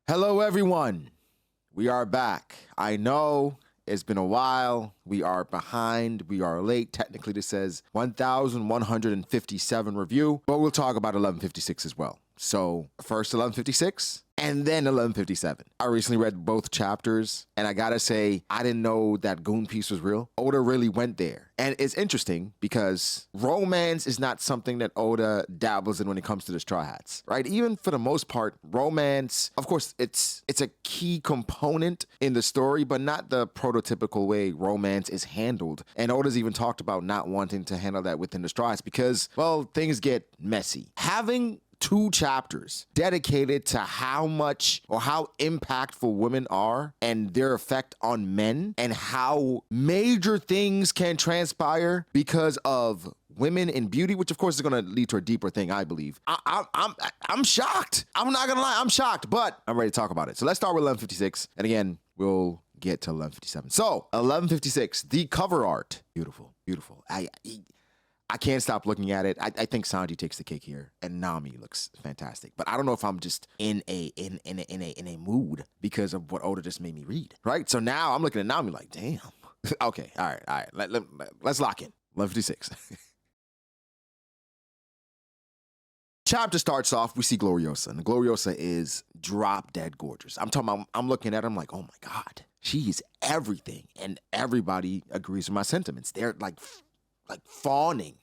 Hello, everyone. We are back. I know it's been a while. We are behind. We are late. Technically, this says 1,157 review, but we'll talk about 1156 as well. So first 1156 and then 1157. I recently read both chapters and I gotta say, I didn't know that Goon Piece was real. Oda really went there. And it's interesting because romance is not something that Oda dabbles in when it comes to the Straw Hats, right? Even for the most part, romance, of course, it's a key component in the story, but not the prototypical way romance is handled. And Oda's even talked about not wanting to handle that within the Straw Hats because, well, things get messy. Having 2 chapters dedicated to how much or how impactful women are and their effect on men and how major things can transpire because of women in beauty, which of course is going to lead to a deeper thing, I believe. I'm shocked. I'm not going to lie. I'm shocked, but I'm ready to talk about it. So let's start with 1156. And again, we'll get to 1157. So 1156, the cover art. Beautiful, beautiful. I can't stop looking at it. I think Sanji takes the cake here, and Nami looks fantastic. But I don't know if I'm just in a mood because of what Oda just made me read, right? So now I'm looking at Nami like, damn. Okay, all right. Let's lock in. 1156. Chapter starts off, we see Gloriosa, and Gloriosa is drop dead gorgeous. I'm looking at her, I'm like, oh my God, she is everything, and everybody agrees with my sentiments. They're like fawning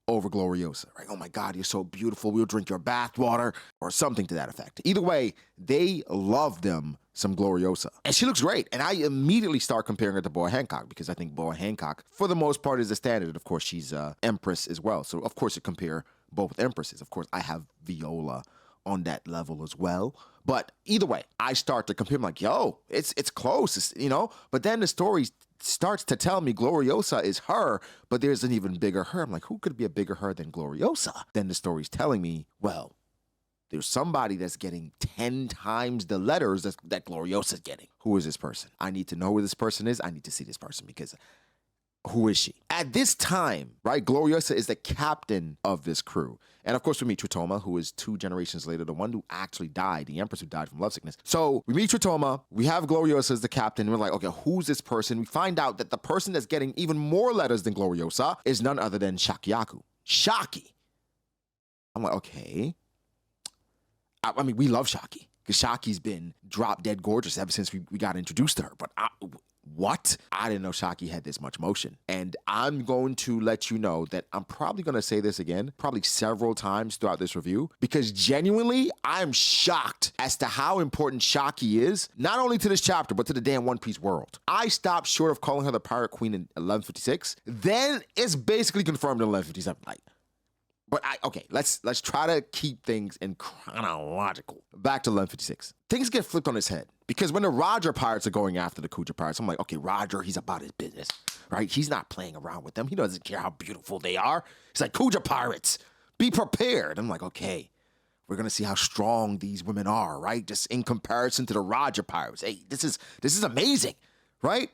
over Gloriosa, right? Oh my God, you're so beautiful. We'll drink your bathwater or something to that effect. Either way, they love them some Gloriosa. And she looks great. And I immediately start comparing her to Boa Hancock because I think Boa Hancock, for the most part, is the standard. Of course, she's Empress as well. So, of course, you compare both Empresses. Of course, I have Viola on that level as well. But either way, I start to compare. I'm like, yo, it's close, But then the story starts to tell me Gloriosa is her, but there's an even bigger her. I'm like, who could be a bigger her than Gloriosa? Then the story's telling me, well, there's somebody that's getting 10 times the letters that Gloriosa's getting. Who is this person? I need to know who this person is. I need to see this person because who is she? At this time, right, Gloriosa is the captain of this crew. And of course, we meet Tritoma, who is 2 generations later, the one who actually died, the Empress who died from love sickness. So we meet Tritoma, we have Gloriosa as the captain, and we're like, okay, who's this person? We find out that the person that's getting even more letters than Gloriosa is none other than Shakiyaku. Shaki. I'm like, okay. I mean, we love Shaki, because Shaki's been drop dead gorgeous ever since we got introduced to her, but what? I didn't know Shaki had this much motion. And I'm going to let you know that I'm probably going to say this again, probably several times throughout this review, because genuinely, I'm shocked as to how important Shaki is, not only to this chapter, but to the damn One Piece world. I stopped short of calling her the Pirate Queen in 1156. Then it's basically confirmed in 1157. But okay, let's try to keep things in chronological. Back to 1156. Things get flipped on its head because when the Roger pirates are going after the Kuja pirates, I'm like, okay, Roger, he's about his business, right? He's not playing around with them. He doesn't care how beautiful they are. He's like, Kuja pirates, be prepared. I'm like, okay, we're gonna see how strong these women are, right? Just in comparison to the Roger pirates. Hey, this is amazing, right?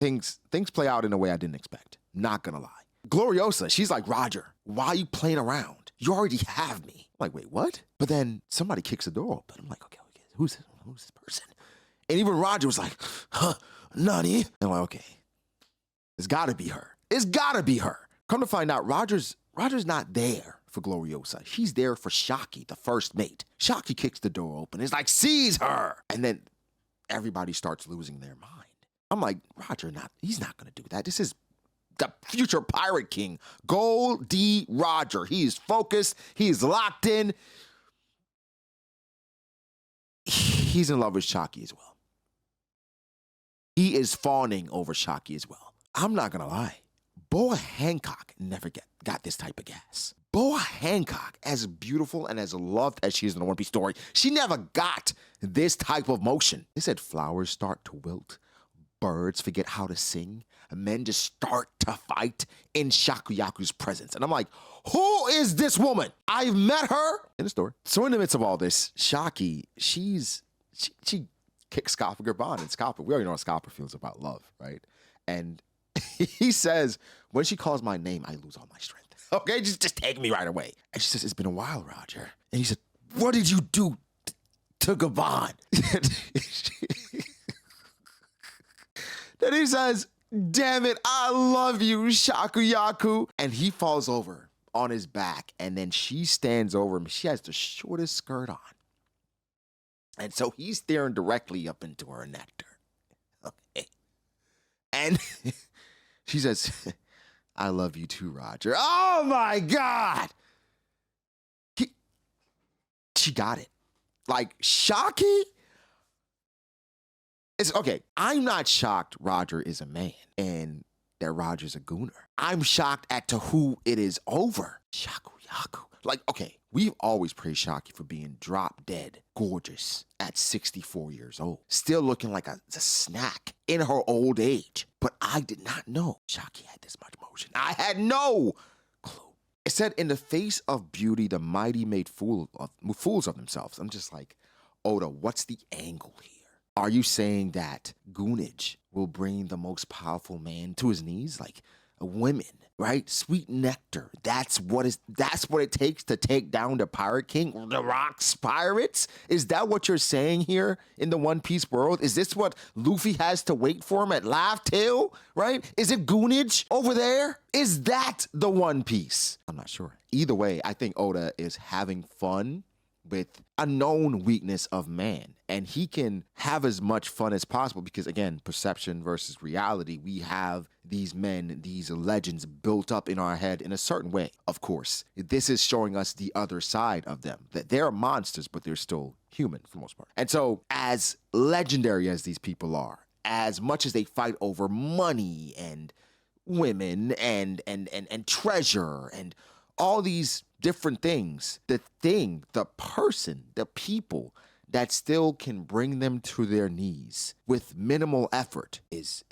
Things play out in a way I didn't expect. Not gonna lie. Gloriosa, she's like, Roger, why are you playing around? You already have me. I'm like, wait, what? But then somebody kicks the door open. I'm like, okay, who's this person? And even Roger was like, huh, Nani? And I'm like, okay, it's gotta be her. It's gotta be her. Come to find out, Roger's not there for Gloriosa. She's there for Shaki, the first mate. Shaki kicks the door open. It's like, seize her. And then everybody starts losing their mind. I'm like, Roger, he's not gonna do that. This is the future Pirate King, Gold D. Roger. He is focused. He is locked in. He's in love with Shaki as well. He is fawning over Shaki as well. I'm not going to lie. Boa Hancock never got this type of gas. Boa Hancock, as beautiful and as loved as she is in the One Piece story, she never got this type of motion. They said flowers start to wilt. Birds forget how to sing. Men just start to fight in Shakiyaku's presence. And I'm like, who is this woman? I've met her in the story. So in the midst of all this, Shaki, she kicks Scopper Gurban, and Scopper, we already know how Scopper feels about love, right? And he says, when she calls my name, I lose all my strength. Okay, just take me right away. And she says, it's been a while, Roger. And he said, what did you do to Gabon. Then he says, damn it, I love you, Shakiyaku. And he falls over on his back, and then she stands over him. She has the shortest skirt on. And so he's staring directly up into her nectar. Okay. And she says, I love you too, Roger. Oh my God. She got it. Like, Shaki? It's okay. I'm not shocked Roger is a man and that Roger's a gooner. I'm shocked at to who it is over. Shakiyaku. Like, okay, we've always praised Shaki for being drop dead gorgeous at 64 years old. Still looking like a snack in her old age. But I did not know Shaki had this much motion. I had no clue. It said, in the face of beauty, the mighty made fools of themselves. I'm just like, Oda, what's the angle here? Are you saying that goonage will bring the most powerful man to his knees? Like women, right? Sweet nectar. That's what it takes to take down the Pirate King, the Rock's pirates? Is that what you're saying here in the One Piece world? Is this what Luffy has to wait for him at Laugh Tale, right? Is it goonage over there? Is that the One Piece? I'm not sure. Either way, I think Oda is having fun with a known weakness of man. And he can have as much fun as possible because, again, perception versus reality, we have these men, these legends built up in our head in a certain way. Of course, this is showing us the other side of them, that they're monsters, but they're still human for the most part. And so, as legendary as these people are, as much as they fight over money and women and treasure and all these different things, the person, the people that still can bring them to their knees with minimal effort is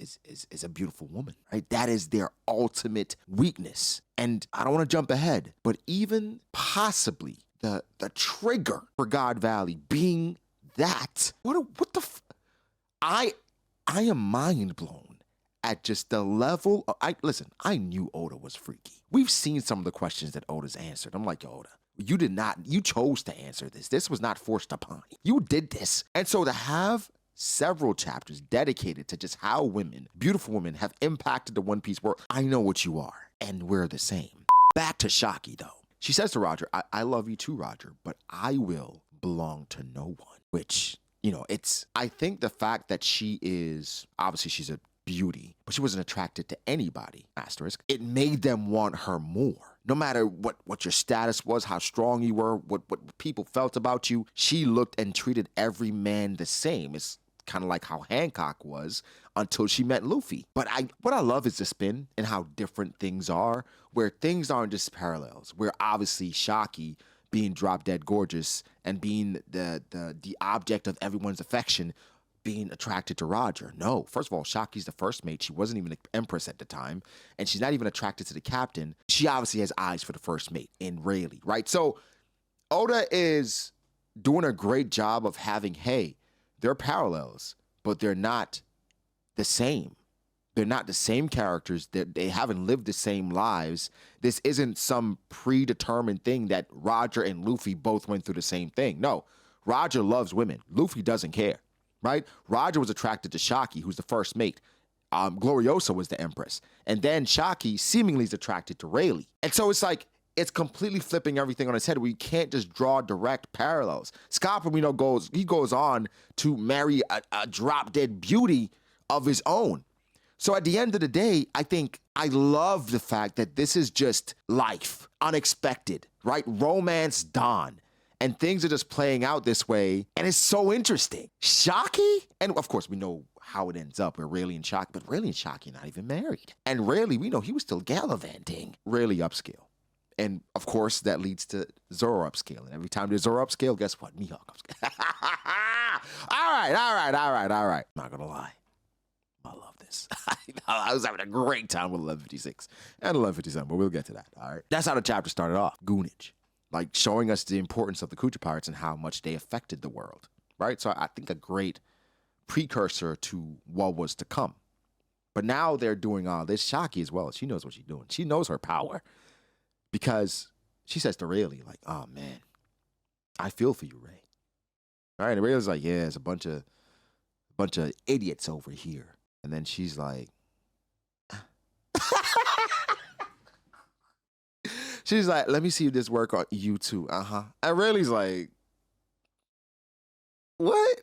a beautiful woman, right? That is their ultimate weakness. And I don't want to jump ahead, but even possibly the trigger for God Valley being that, I am mind blown at just the level of, I knew Oda was freaky. We've seen some of the questions that Oda's answered. I'm like, Oda, you chose to answer this. This was not forced upon you. You did this. And so to have several chapters dedicated to just how women, beautiful women, have impacted the One Piece world, I know what you are, and we're the same. Back to Shaki, though. She says to Roger, I love you too, Roger, but I will belong to no one. Which, I think the fact that obviously she's a beauty, but she wasn't attracted to anybody, asterisk, it made them want her more. No matter what your status was, how strong you were, what people felt about you, she looked and treated every man the same. It's kind of like how Hancock was until she met Luffy. But what I love is the spin and how different things are, where things aren't just parallels, where obviously Shaki being drop dead gorgeous and being the object of everyone's affection, being attracted to Roger. No, first of all, Shaki's the first mate. She wasn't even an empress at the time, and she's not even attracted to the captain. She obviously has eyes for the first mate in Rayleigh, right? So Oda is doing a great job of having, hey, they're parallels, but they're not the same. They're not the same characters. They haven't lived the same lives. This isn't some predetermined thing that Roger and Luffy both went through the same thing. No, Roger loves women. Luffy doesn't care. Right? Roger was attracted to Shaki, who's the first mate. Gloriosa was the empress. And then Shaki seemingly is attracted to Rayleigh. And so it's like, it's completely flipping everything on its head. We can't just draw direct parallels. Scott, goes on to marry a drop-dead beauty of his own. So at the end of the day, I think I love the fact that this is just life, unexpected, right? Romance dawn. And things are just playing out this way, and it's so interesting. Shaki? And of course, we know how it ends up with Rayleigh and Shaki, but Rayleigh and Shaki are not even married. And Rayleigh, we know he was still gallivanting. Rayleigh upscale. And of course, that leads to Zoro upscale. And every time there's Zoro upscale, guess what? Mihawk upscale. All right. I'm not gonna lie. I love this. I was having a great time with 1156 and 1157, but we'll get to that, all right? That's how the chapter started off. Goonage. Like showing us the importance of the Kucha Pirates and how much they affected the world, right? So I think a great precursor to what was to come. But now they're doing all this. Shaki as well. She knows what she's doing. She knows her power because she says to Rayleigh, like, oh man, I feel for you, Ray. Right? And Rayla's like, yeah, it's a bunch of idiots over here. And then she's like, she's like, let me see if this work on you too. And Rayleigh's like, what?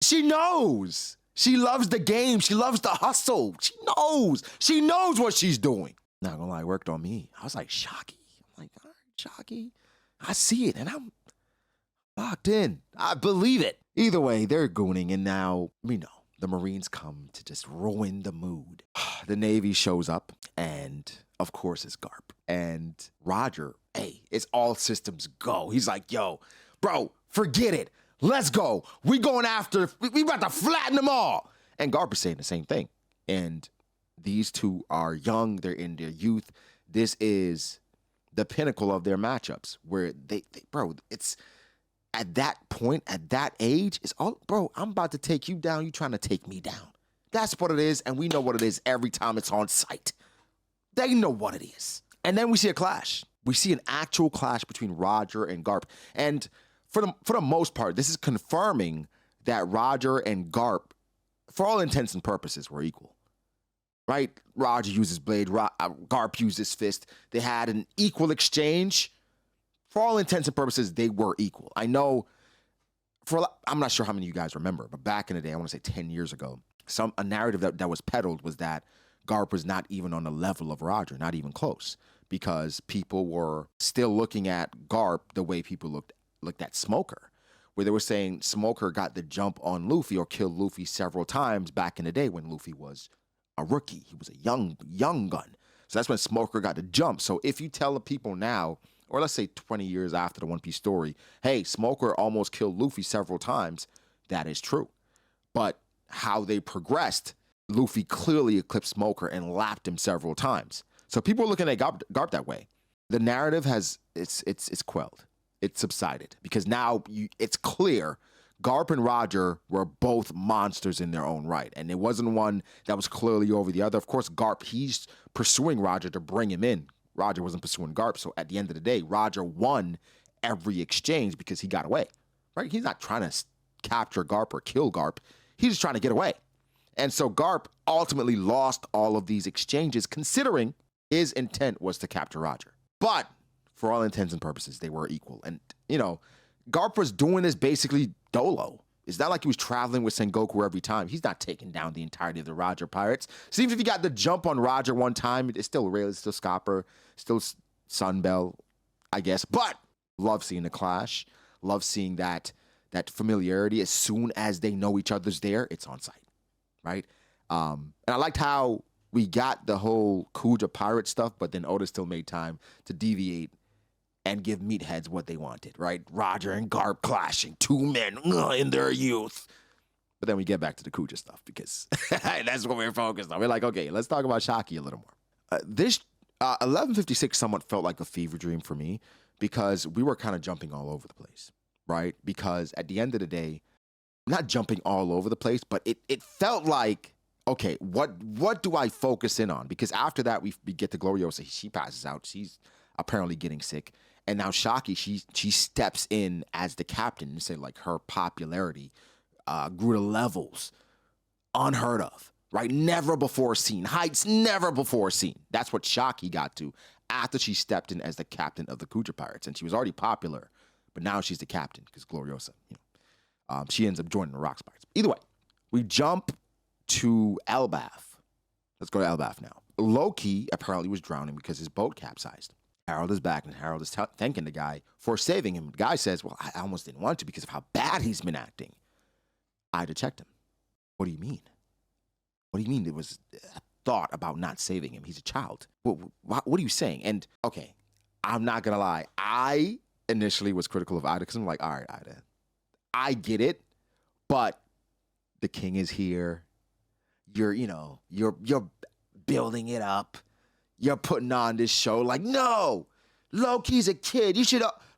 She knows. She loves the game. She loves the hustle. She knows. She knows what she's doing. Not gonna lie, it worked on me. I was like, Shaki. I'm like, all right, Shaki. I see it, and I'm locked in. I believe it. Either way, they're gooning, and now, the Marines come to just ruin the mood. The Navy shows up, and of course it's Garp. And Roger, hey, it's all systems go. He's like, yo, bro, forget it. Let's go. We going after, we about to flatten them all. And Garp is saying the same thing. And these two are young. They're in their youth. This is the pinnacle of their matchups where bro, it's at that point, at that age, it's all, bro, I'm about to take you down. You trying to take me down. That's what it is. And we know what it is every time it's on site. They know what it is. And then we see a clash. We see an actual clash between Roger and Garp. And for the most part, this is confirming that Roger and Garp, for all intents and purposes, were equal. Right? Roger used his blade, Garp used his fist. They had an equal exchange. For all intents and purposes, they were equal. I know, I'm not sure how many of you guys remember, but back in the day, I want to say 10 years ago, a narrative that was peddled was that Garp was not even on the level of Roger, not even close, because people were still looking at Garp the way people looked at Smoker, where they were saying Smoker got the jump on Luffy or killed Luffy several times back in the day when Luffy was a rookie. He was a young gun. So that's when Smoker got the jump. So if you tell the people now, or let's say 20 years after the One Piece story, hey, Smoker almost killed Luffy several times, that is true. But how they progressed, Luffy clearly eclipsed Smoker and lapped him several times. So people are looking at Garp that way. The narrative it's quelled. It subsided because now it's clear Garp and Roger were both monsters in their own right. And it wasn't one that was clearly over the other. Of course, Garp, he's pursuing Roger to bring him in. Roger wasn't pursuing Garp. So at the end of the day, Roger won every exchange because he got away, right? He's not trying to capture Garp or kill Garp. He's just trying to get away. And so Garp ultimately lost all of these exchanges considering his intent was to capture Roger. But for all intents and purposes, they were equal. And, Garp was doing this basically dolo. It's not like he was traveling with Sengoku every time. He's not taking down the entirety of the Roger pirates. Seems if he got the jump on Roger one time, it's still Rayleigh, still Scopper, still Sunbell, I guess. But love seeing the clash. Love seeing that familiarity. As soon as they know each other's there, it's on site, right? And I liked how we got the whole Kuja pirate stuff, but then Oda still made time to deviate and give meatheads what they wanted, right? Roger and Garp clashing, two men in their youth. But then we get back to the Kuja stuff because that's what we're focused on. We're like, okay, let's talk about Shaki a little more. This 1156 somewhat felt like a fever dream for me because we were kind of jumping all over the place, right? Because at the end of the day, not jumping all over the place, but it felt like, okay, what do I focus in on? Because after that, we get to Gloriosa. She passes out. She's apparently getting sick. And now Shaki, she steps in as the captain and say like her popularity grew to levels unheard of, right? Never before seen. Heights never before seen. That's what Shaki got to after she stepped in as the captain of the Kuja Pirates. And she was already popular, but now she's the captain because Gloriosa, she ends up joining the Rocks Pirates. Either way, we jump to Elbaf. Let's go to Elbaf now. Loki apparently was drowning because his boat capsized. Harold is back, and Harold is thanking the guy for saving him. The guy says, well, I almost didn't want to because of how bad he's been acting. I had to check him. What do you mean? What do you mean there was a thought about not saving him? He's a child. What are you saying? And, okay, I'm not going to lie. I initially was critical of Ida because I'm like, all right, Ida, I get it, but the king is here. You're building it up. You're putting on this show. Like, no, Loki's a kid.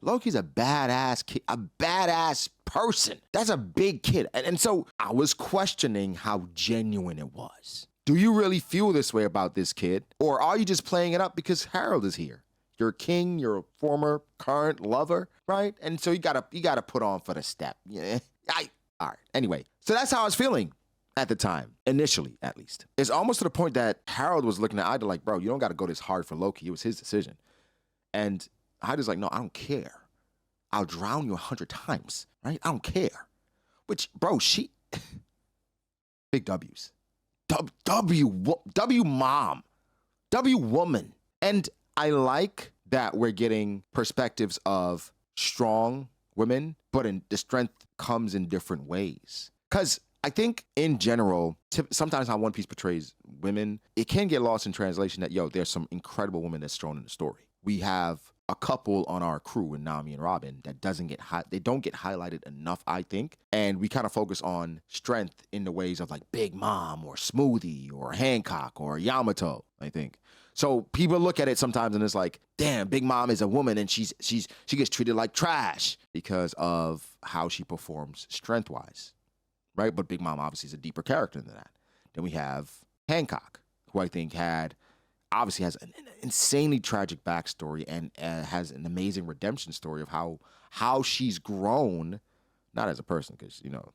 Loki's a badass kid, a badass person. That's a big kid. And so I was questioning how genuine it was. Do you really feel this way about this kid? Or are you just playing it up because Harold is here? You're a king, you're a former current lover, right? And so you gotta put on for the step. Yeah. All right. Anyway, so that's how I was feeling at the time, initially at least. It's almost to the point that Harold was looking at Ida like, bro, you don't gotta go this hard for Loki. It was his decision. And Ida's like, no, I don't care. I'll drown you 100 times, right? I don't care. Which, bro, she big W's. W mom. W woman. And I like that we're getting perspectives of strong women, but the strength comes in different ways. Because I think in general, sometimes how One Piece portrays women, it can get lost in translation that, yo, there's some incredible women that's thrown in the story. We have a couple on our crew in Nami and Robin that they don't get highlighted enough, I think. And we kind of focus on strength in the ways of like Big Mom or Smoothie or Hancock or Yamato, I think. So people look at it sometimes and it's like, damn, Big Mom is a woman and she gets treated like trash because of how she performs strength-wise, right? But Big Mom obviously is a deeper character than that. Then we have Hancock, who I think obviously has an insanely tragic backstory and has an amazing redemption story of how she's grown, not as a person, because, you know,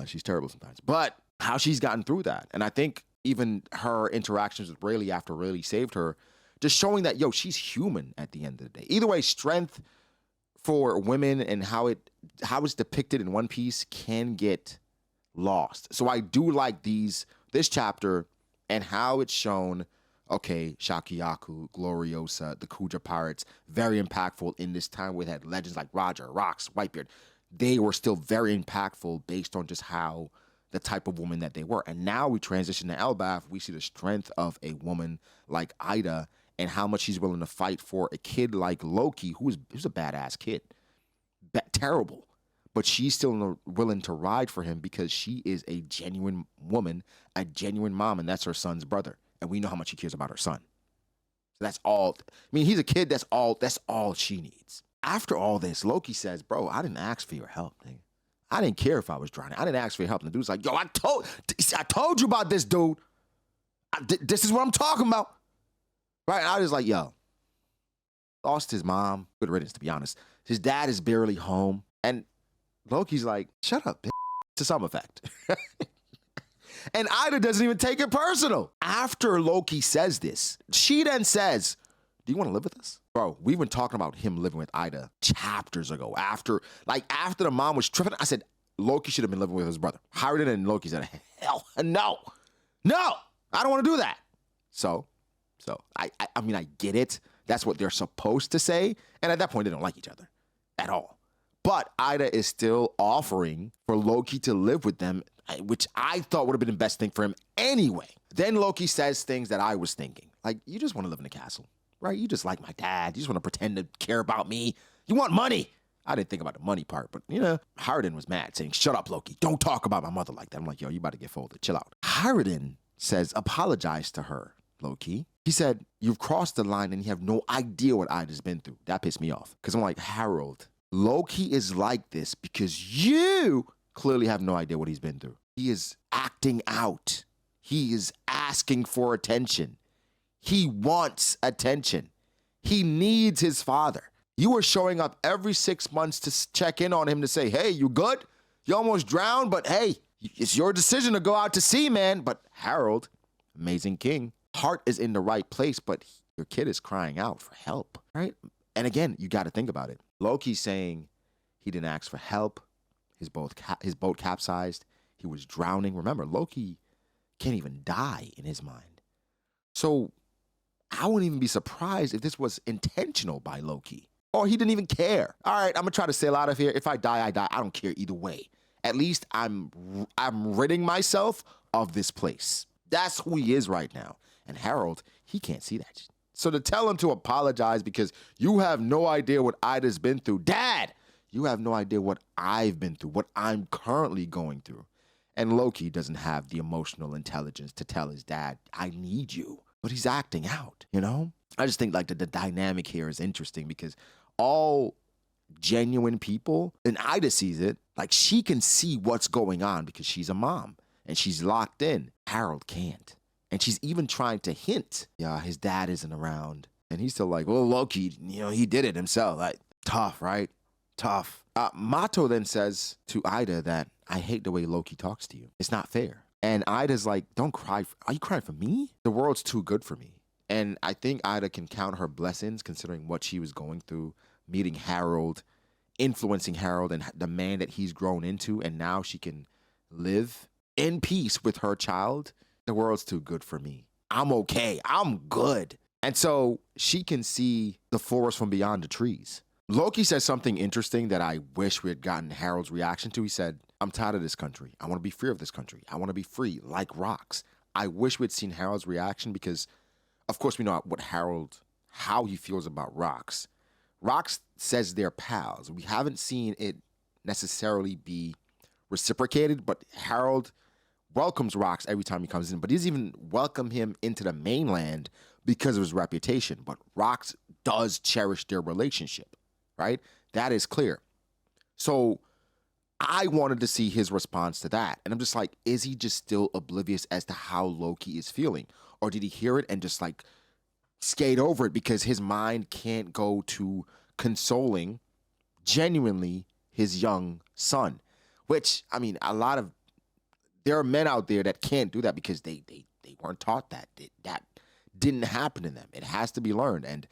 she's terrible sometimes, but how she's gotten through that. And I think even her interactions with Rayleigh after Rayleigh saved her, just showing that, yo, she's human at the end of the day. Either way, strength for women and how it's depicted in One Piece can get lost. So I do like this chapter and how it's shown. Okay, Shakiyaku, Gloriosa, the Kuja Pirates, very impactful in this time. We had legends like Roger, Rox, Whitebeard. They were still very impactful based on just how the type of woman that they were. And now we transition to Elbaf. We see the strength of a woman like Ida and how much she's willing to fight for a kid like Loki, who's a badass kid. Terrible. But she's still willing to ride for him because she is a genuine woman, a genuine mom, and that's her son's brother. And we know how much she cares about her son. So that's all. I mean, he's a kid. That's all she needs. After all this, Loki says, bro, I didn't ask for your help, nigga. I didn't care if I was drowning. I didn't ask for your help. And the dude's like, yo, I told you about this, dude. This is what I'm talking about. Right? And I was like, yo, lost his mom. Good riddance, to be honest. His dad is barely home. And Loki's like, shut up, bitch, to some effect. And Ida doesn't even take it personal. After Loki says this, she then says, do you want to live with us? Bro, we've been talking about him living with Ida chapters ago. After the mom was tripping, I said, Loki should have been living with his brother. Hired and Loki said, hell, no, I don't want to do that. So I mean, I get it. That's what they're supposed to say. And at that point, they don't like each other at all. But Ida is still offering for Loki to live with them, which I thought would have been the best thing for him anyway. Then Loki says things that I was thinking. Like, you just want to live in a castle, right? You just like my dad. You just want to pretend to care about me. You want money. I didn't think about the money part, but, you know, Harridan was mad, saying, shut up, Loki. Don't talk about my mother like that. I'm like, yo, you about to get folded. Chill out. Harridan says, apologize to her, Loki. He said, you've crossed the line and you have no idea what Ida's been through. That pissed me off. Because I'm like, Harold, Loki is like this because you clearly have no idea what he's been through. He is acting out. He is asking for attention. He wants attention. He needs his father. You are showing up every 6 months to check in on him to say, hey, you good? You almost drowned, but hey, it's your decision to go out to sea, man. But Harold, amazing king, heart is in the right place, but your kid is crying out for help, right? And again, you got to think about it. Loki's saying he didn't ask for help. His boat capsized. He was drowning. Remember, Loki can't even die in his mind. So I wouldn't even be surprised if this was intentional by Loki. Or he didn't even care. All right, I'm going to try to sail out of here. If I die, I die. I don't care either way. At least I'm ridding myself of this place. That's who he is right now. And Harold, he can't see that. So to tell him to apologize because you have no idea what Ida's been through. Dad, you have no idea what I've been through, what I'm currently going through. And Loki doesn't have the emotional intelligence to tell his dad, I need you. But he's acting out, you know? I just think like the dynamic here is interesting because all genuine people, and Ida sees it, like she can see what's going on because she's a mom and she's locked in. Harold can't. And she's even trying to hint, yeah, his dad isn't around. And he's still like, well, Loki, he did it himself. Like, tough, right? Tough. Mato then says to Ida that, I hate the way Loki talks to you. It's not fair. And Ida's like, don't cry. Are you crying for me? The world's too good for me. And I think Ida can count her blessings considering what she was going through, meeting Harold, influencing Harold and the man that he's grown into. And now she can live in peace with her child. The world's too good for me. I'm okay. I'm good. And so she can see the forest from beyond the trees. Loki says something interesting that I wish we had gotten Harold's reaction to. He said, I'm tired of this country. I want to be free of this country. I want to be free like rocks. I wish we had seen Harold's reaction because, of course, we know how he feels about rocks. Rocks says they're pals. We haven't seen it necessarily be reciprocated, but Harold welcomes Rocks every time he comes in, but he doesn't even welcome him into the mainland because of his reputation. But Rocks does cherish their relationship, right? That is clear. So I wanted to see his response to that. And I'm just like, is he just still oblivious as to how Loki is feeling? Or did he hear it and just like skate over it because his mind can't go to consoling genuinely his young son? Which, I mean, there are men out there that can't do that because they weren't taught that. That didn't happen to them. It has to be learned. And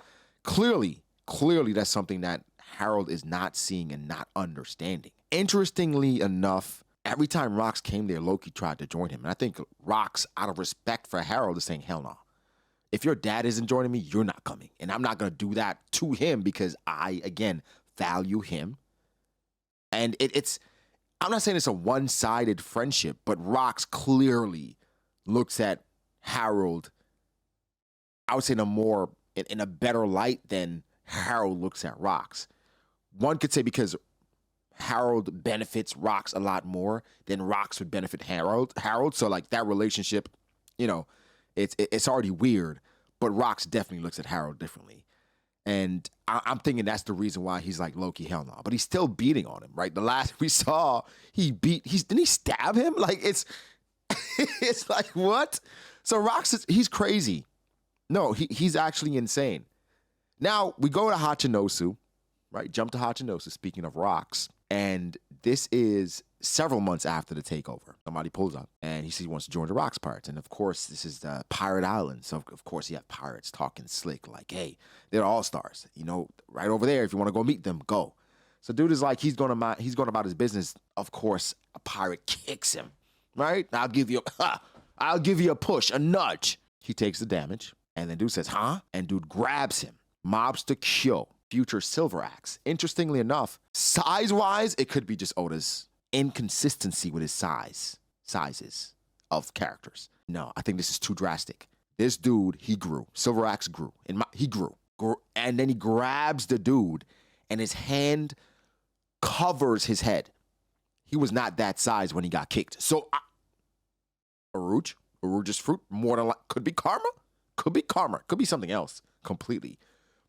clearly that's something that Harold is not seeing and not understanding. Interestingly enough, every time Rocks came there, Loki tried to join him. And I think Rocks, out of respect for Harold, is saying, hell no. If your dad isn't joining me, you're not coming. And I'm not going to do that to him because I, again, value him. And I'm not saying it's a one-sided friendship, but Rocks clearly looks at Harold, I would say in a better light than Harold looks at Rocks. One could say because Harold benefits Rocks a lot more than Rocks would benefit Harold. So like that relationship, it's already weird, but Rocks definitely looks at Harold differently. And I'm thinking that's the reason why he's like, Loki, hell no. But he's still beating on him, right? The last we saw, didn't he stab him? Like, it's like, what? So Rocks, he's crazy. No, he's actually insane. Now, we go to Hachinosu, right? Jump to Hachinosu, speaking of Rocks. And this is several months after the takeover. Somebody pulls up and he wants to join the Rocks Pirates. And of course, this is the Pirate Island. So of course you have pirates talking slick like, hey, they're all-stars. Right over there, if you want to go meet them, go. So dude is like, he's going about his business. Of course, a pirate kicks him, right? I'll give you a push, a nudge. He takes the damage. And then dude says, huh? And dude grabs him, mobs to kill future Silver Axe. Interestingly enough, size-wise, it could be just Oda's inconsistency with his sizes of characters. No, I think this is too drastic. This dude, he grew. Silver Axe grew. He grew. And then he grabs the dude, and his hand covers his head. He was not that size when he got kicked. So, Aruge's fruit, more than could be karma. Could be something else completely.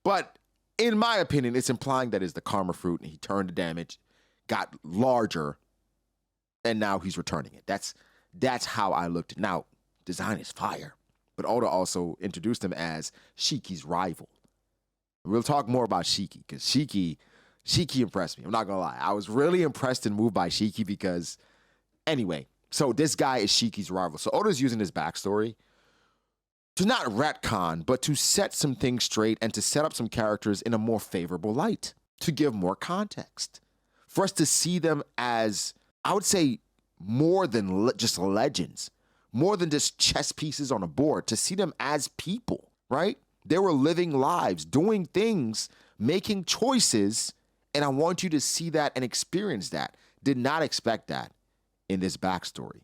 But in my opinion, it's implying that it's the karma fruit, and he turned the damage, got larger, and now he's returning it. That's how I looked at it. Now, design is fire. But Oda also introduced him as Shiki's rival. We'll talk more about Shiki, because Shiki impressed me. I'm not going to lie. I was really impressed and moved by Shiki because, anyway, so this guy is Shiki's rival. So Oda's using his backstory to not retcon, but to set some things straight and to set up some characters in a more favorable light, to give more context. For us to see them as, I would say, more than just legends, more than just chess pieces on a board, to see them as people, right? They were living lives, doing things, making choices, and I want you to see that and experience that. Did not expect that in this backstory.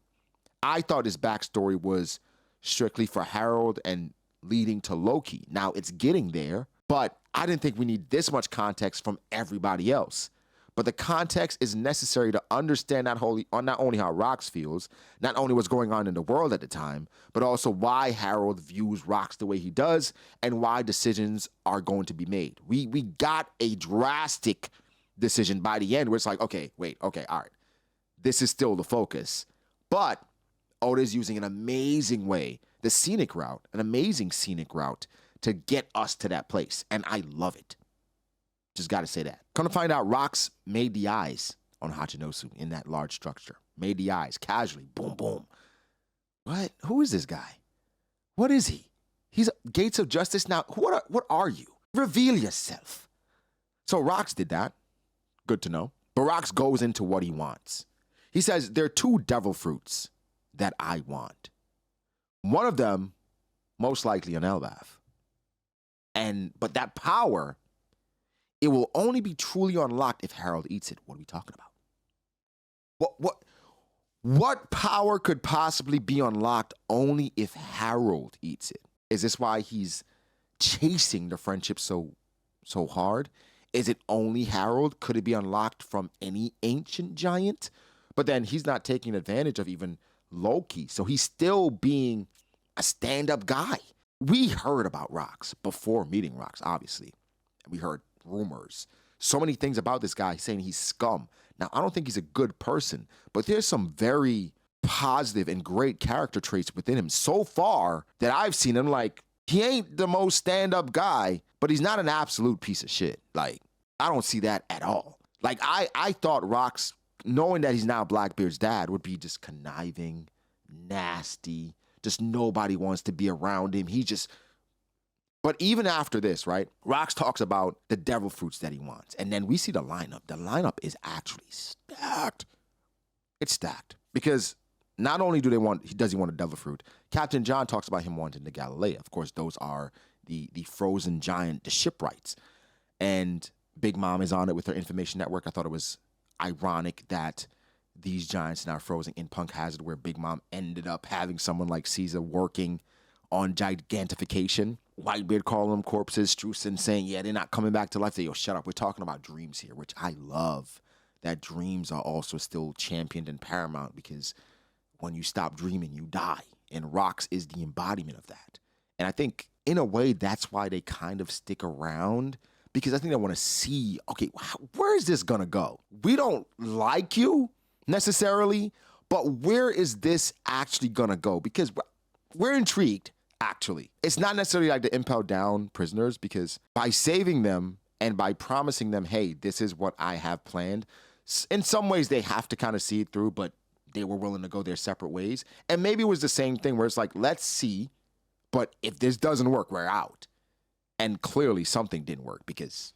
I thought this backstory was strictly for Harold and leading to Loki. Now, it's getting there, but I didn't think we need this much context from everybody else. But the context is necessary to understand not only how Rocks feels, not only what's going on in the world at the time, but also why Harold views Rocks the way he does and why decisions are going to be made. We got a drastic decision by the end where it's like, okay, all right. This is still the focus. But Oda's using an amazing scenic route to get us to that place. And I love it. Just got to say that. Come to find out, Rocks made the eyes on Hachinosu in that large structure. Made the eyes casually. Boom, boom. What? Who is this guy? What is he? He's Gates of Justice. Now, what are you? Reveal yourself. So Rocks did that. Good to know. But Rocks goes into what he wants. He says, there are 2 devil fruits that I want. One of them, most likely an Elbaf. But that power, it will only be truly unlocked if Harold eats it. What are we talking about? What power could possibly be unlocked only if Harold eats it? Is this why he's chasing the friendship so hard? Is it only Harold? Could it be unlocked from any ancient giant? But then he's not taking advantage of even Loki. So he's still being a stand-up guy. We heard about Rocks before meeting Rocks, obviously. We heard rumors. So many things about this guy saying he's scum. Now, I don't think he's a good person, but there's some very positive and great character traits within him so far that I've seen him. Like, he ain't the most stand-up guy, but he's not an absolute piece of shit. Like, I don't see that at all. Like, I thought Rocks, knowing that he's now Blackbeard's dad, would be just conniving, nasty, just nobody wants to be around him. But even after this, right, Rocks talks about the devil fruits that he wants. And then we see the lineup. The lineup is actually stacked. It's stacked. Because not only does he want a devil fruit, Captain John talks about him wanting the Galilea. Of course, those are the frozen giant, the shipwrights. And Big Mom is on it with her information network. I thought it was ironic that these giants now are frozen in Punk Hazard, where Big Mom ended up having someone like Caesar working on gigantification. Whitebeard calling them corpses, Strewson saying, yeah, they're not coming back to life. They, yo, shut up. We're talking about dreams here, which I love. That dreams are also still championed and paramount, because when you stop dreaming, you die. And Rocks is the embodiment of that. And I think, in a way, that's why they kind of stick around, because I think they want to see, okay, where is this going to go? We don't like you necessarily, but where is this actually going to go? Because we're intrigued, actually. It's not necessarily like the impel down prisoners, because by saving them and by promising them, hey, this is what I have planned, in some ways they have to kind of see it through, but they were willing to go their separate ways. And maybe it was the same thing where it's like, let's see, but if this doesn't work, we're out. And clearly something didn't work, because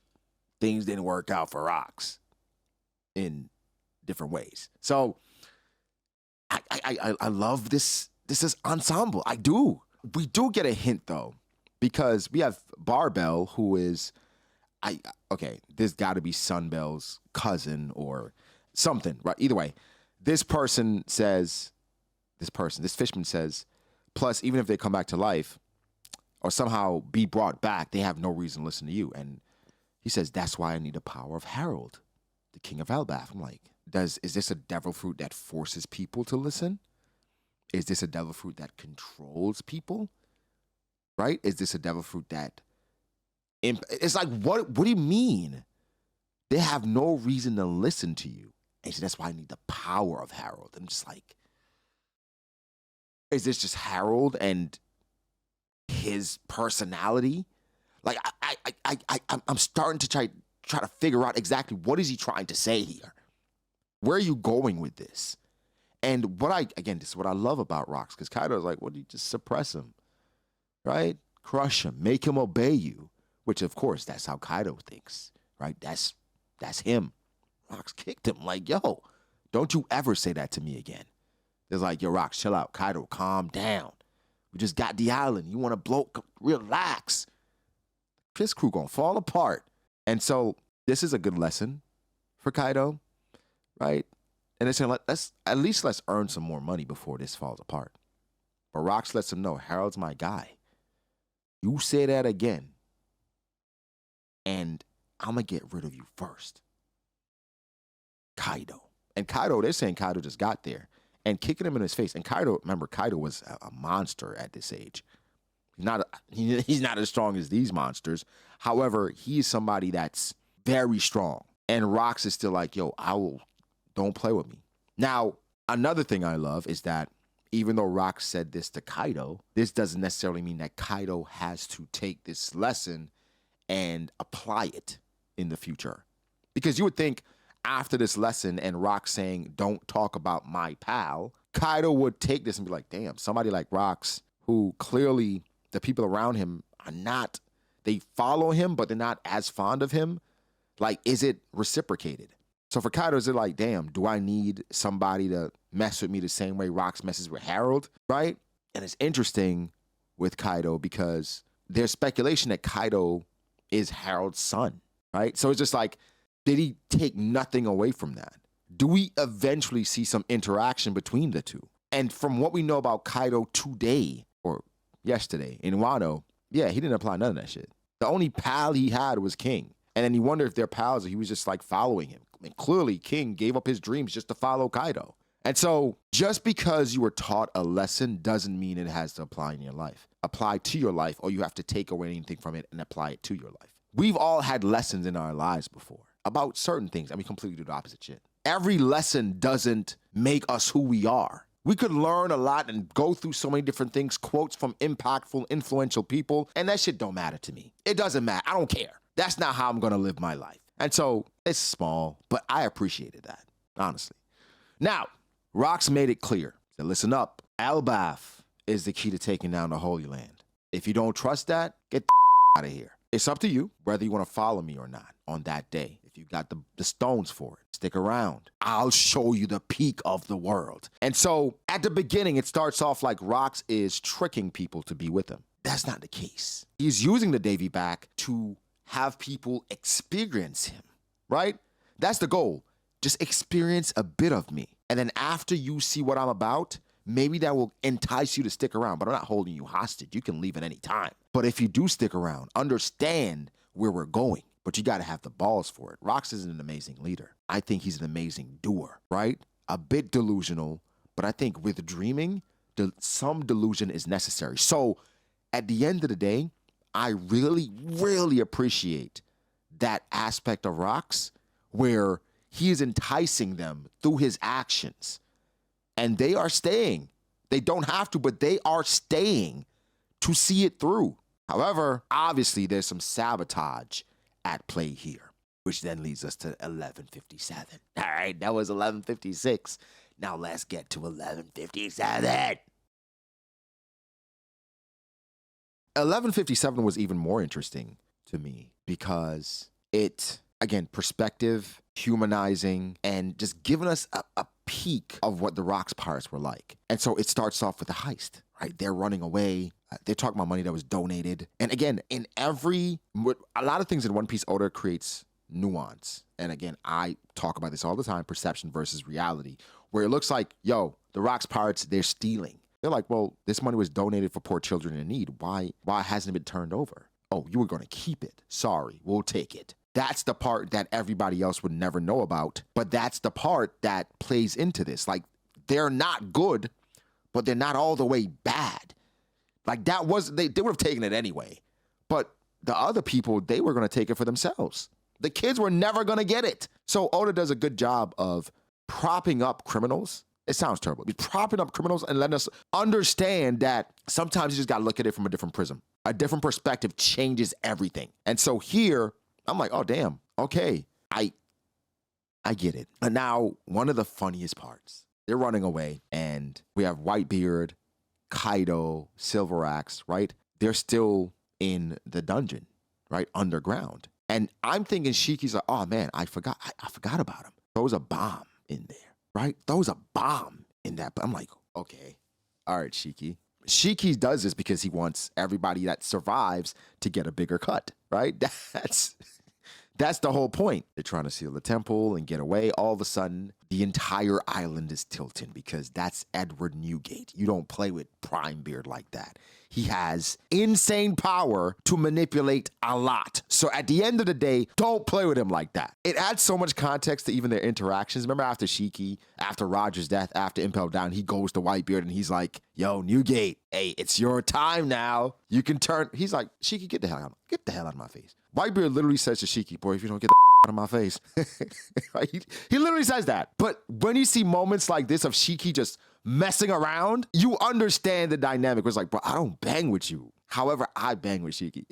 things didn't work out for Rocks in different ways. So I love this. This is ensemble. I do. We do get a hint, though, because we have Barbell, who is, there's got to be Sunbell's cousin or something, right? Either way, this fishman says, plus, even if they come back to life or somehow be brought back, they have no reason to listen to you. And he says, that's why I need the power of Harold, the king of Elbaf. I'm like, is this a devil fruit that forces people to listen? Is this a devil fruit that controls people? Right? Is this a devil fruit that... It's like, what do you mean? They have no reason to listen to you. And so that's why I need the power of Harold. I'm just like, is this just Harold and his personality? Like, I'm starting to try to figure out exactly what is he trying to say here. Where are you going with this? And this is what I love about Rocks, because Kaido's like, what do you just suppress him? Right? Crush him, make him obey you. Which, of course, that's how Kaido thinks, right? That's him. Rocks kicked him like, yo, don't you ever say that to me again. There's like, yo, Rocks, chill out. Kaido, calm down. We just got the island. You want to blow, relax. This crew gonna fall apart. And so this is a good lesson for Kaido, right? And they're saying, let's earn some more money before this falls apart. But Rocks lets him know, Harold's my guy. You say that again, and I'm going to get rid of you first. Kaido. And Kaido, they're saying Kaido just got there and kicking him in his face. And Kaido, remember, Kaido was a monster at this age. He's not as strong as these monsters. However, he's somebody that's very strong. And Rocks is still like, yo, don't play with me. Now, another thing I love is that even though Rock said this to Kaido, this doesn't necessarily mean that Kaido has to take this lesson and apply it in the future. Because you would think after this lesson and Rock saying, don't talk about my pal, Kaido would take this and be like, damn, somebody like Rocks, who clearly the people around him are not, they follow him, but they're not as fond of him. Like, is it reciprocated? So for Kaido, is it like, damn, do I need somebody to mess with me the same way Rocks messes with Harold, right? And it's interesting with Kaido because there's speculation that Kaido is Harold's son, right? So it's just like, did he take nothing away from that? Do we eventually see some interaction between the two? And from what we know about Kaido today, or yesterday in Wano, yeah, he didn't apply none of that shit. The only pal he had was King. And then you wonder if they're pals or he was just like following him. And clearly King gave up his dreams just to follow Kaido. And so just because you were taught a lesson doesn't mean it has to apply in your life. Apply to your life, or you have to take away anything from it and apply it to your life. We've all had lessons in our lives before about certain things, and we completely do the opposite shit. Every lesson doesn't make us who we are. We could learn a lot and go through so many different things, quotes from impactful, influential people, and that shit don't matter to me. It doesn't matter. I don't care. That's not how I'm going to live my life. And so it's small, but I appreciated that, honestly. Now, Rocks made it clear. So listen up. Elbaf is the key to taking down the Holy Land. If you don't trust that, get the out of here. It's up to you whether you want to follow me or not on that day. If you got the stones for it, stick around. I'll show you the peak of the world. And so at the beginning, it starts off like Rocks is tricking people to be with him. That's not the case. He's using the Davy back to have people experience him, right? That's the goal. Just experience a bit of me. And then after you see what I'm about, maybe that will entice you to stick around, but I'm not holding you hostage. You can leave at any time. But if you do stick around, understand where we're going, but you got to have the balls for it. Rocks is an amazing leader. I think he's an amazing doer, right? A bit delusional, but I think with dreaming, some delusion is necessary. So at the end of the day, I really, really appreciate that aspect of Rocks where he is enticing them through his actions. And they are staying. They don't have to, but they are staying to see it through. However, obviously there's some sabotage at play here, which then leads us to 1157. All right, that was 1156. Now let's get to 1157. 1157 was even more interesting to me because it, again, perspective, humanizing, and just giving us a peek of what the Rocks pirates were like. And so it starts off with a heist, right? They're running away. They're talking about money that was donated. And again, a lot of things in One Piece Oda creates nuance. And again, I talk about this all the time, perception versus reality, where it looks like, yo, the Rocks pirates, they're stealing. They're like, well, this money was donated for poor children in need. Why hasn't it been turned over? Oh, you were going to keep it. Sorry, we'll take it. That's the part that everybody else would never know about. But that's the part that plays into this. Like, they're not good, but they're not all the way bad. Like, that was, they would have taken it anyway. But the other people, they were going to take it for themselves. The kids were never going to get it. So Oda does a good job of propping up criminals. It sounds terrible. He's propping up criminals and letting us understand that sometimes you just got to look at it from a different prism. A different perspective changes everything. And so here, I'm like, oh, damn. Okay, I get it. And now, one of the funniest parts, they're running away, and we have Whitebeard, Kaido, Silver Axe, right? They're still in the dungeon, right? Underground. And I'm thinking Shiki's like, oh, man, I forgot about him. Throws a bomb in there. Right? Throws a bomb in that. But I'm like, okay, all right, Shiki. Shiki does this because he wants everybody that survives to get a bigger cut, right? That's the whole point. They're trying to seal the temple and get away. All of a sudden, the entire island is tilting because that's Edward Newgate. You don't play with Prime Beard like that. He has insane power to manipulate a lot. So at the end of the day, don't play with him like that. It adds so much context to even their interactions. Remember after Shiki, after Roger's death, after Impel Down, he goes to Whitebeard and he's like, yo, Newgate, hey, it's your time now. You can turn. He's like, Shiki, get the hell out of my face. Whitebeard literally says to Shiki, boy, if you don't get the out of my face. Right? He literally says that. But when you see moments like this of Shiki just messing around, you understand the dynamic. It's like, bro, I don't bang with you. However, I bang with Shiki.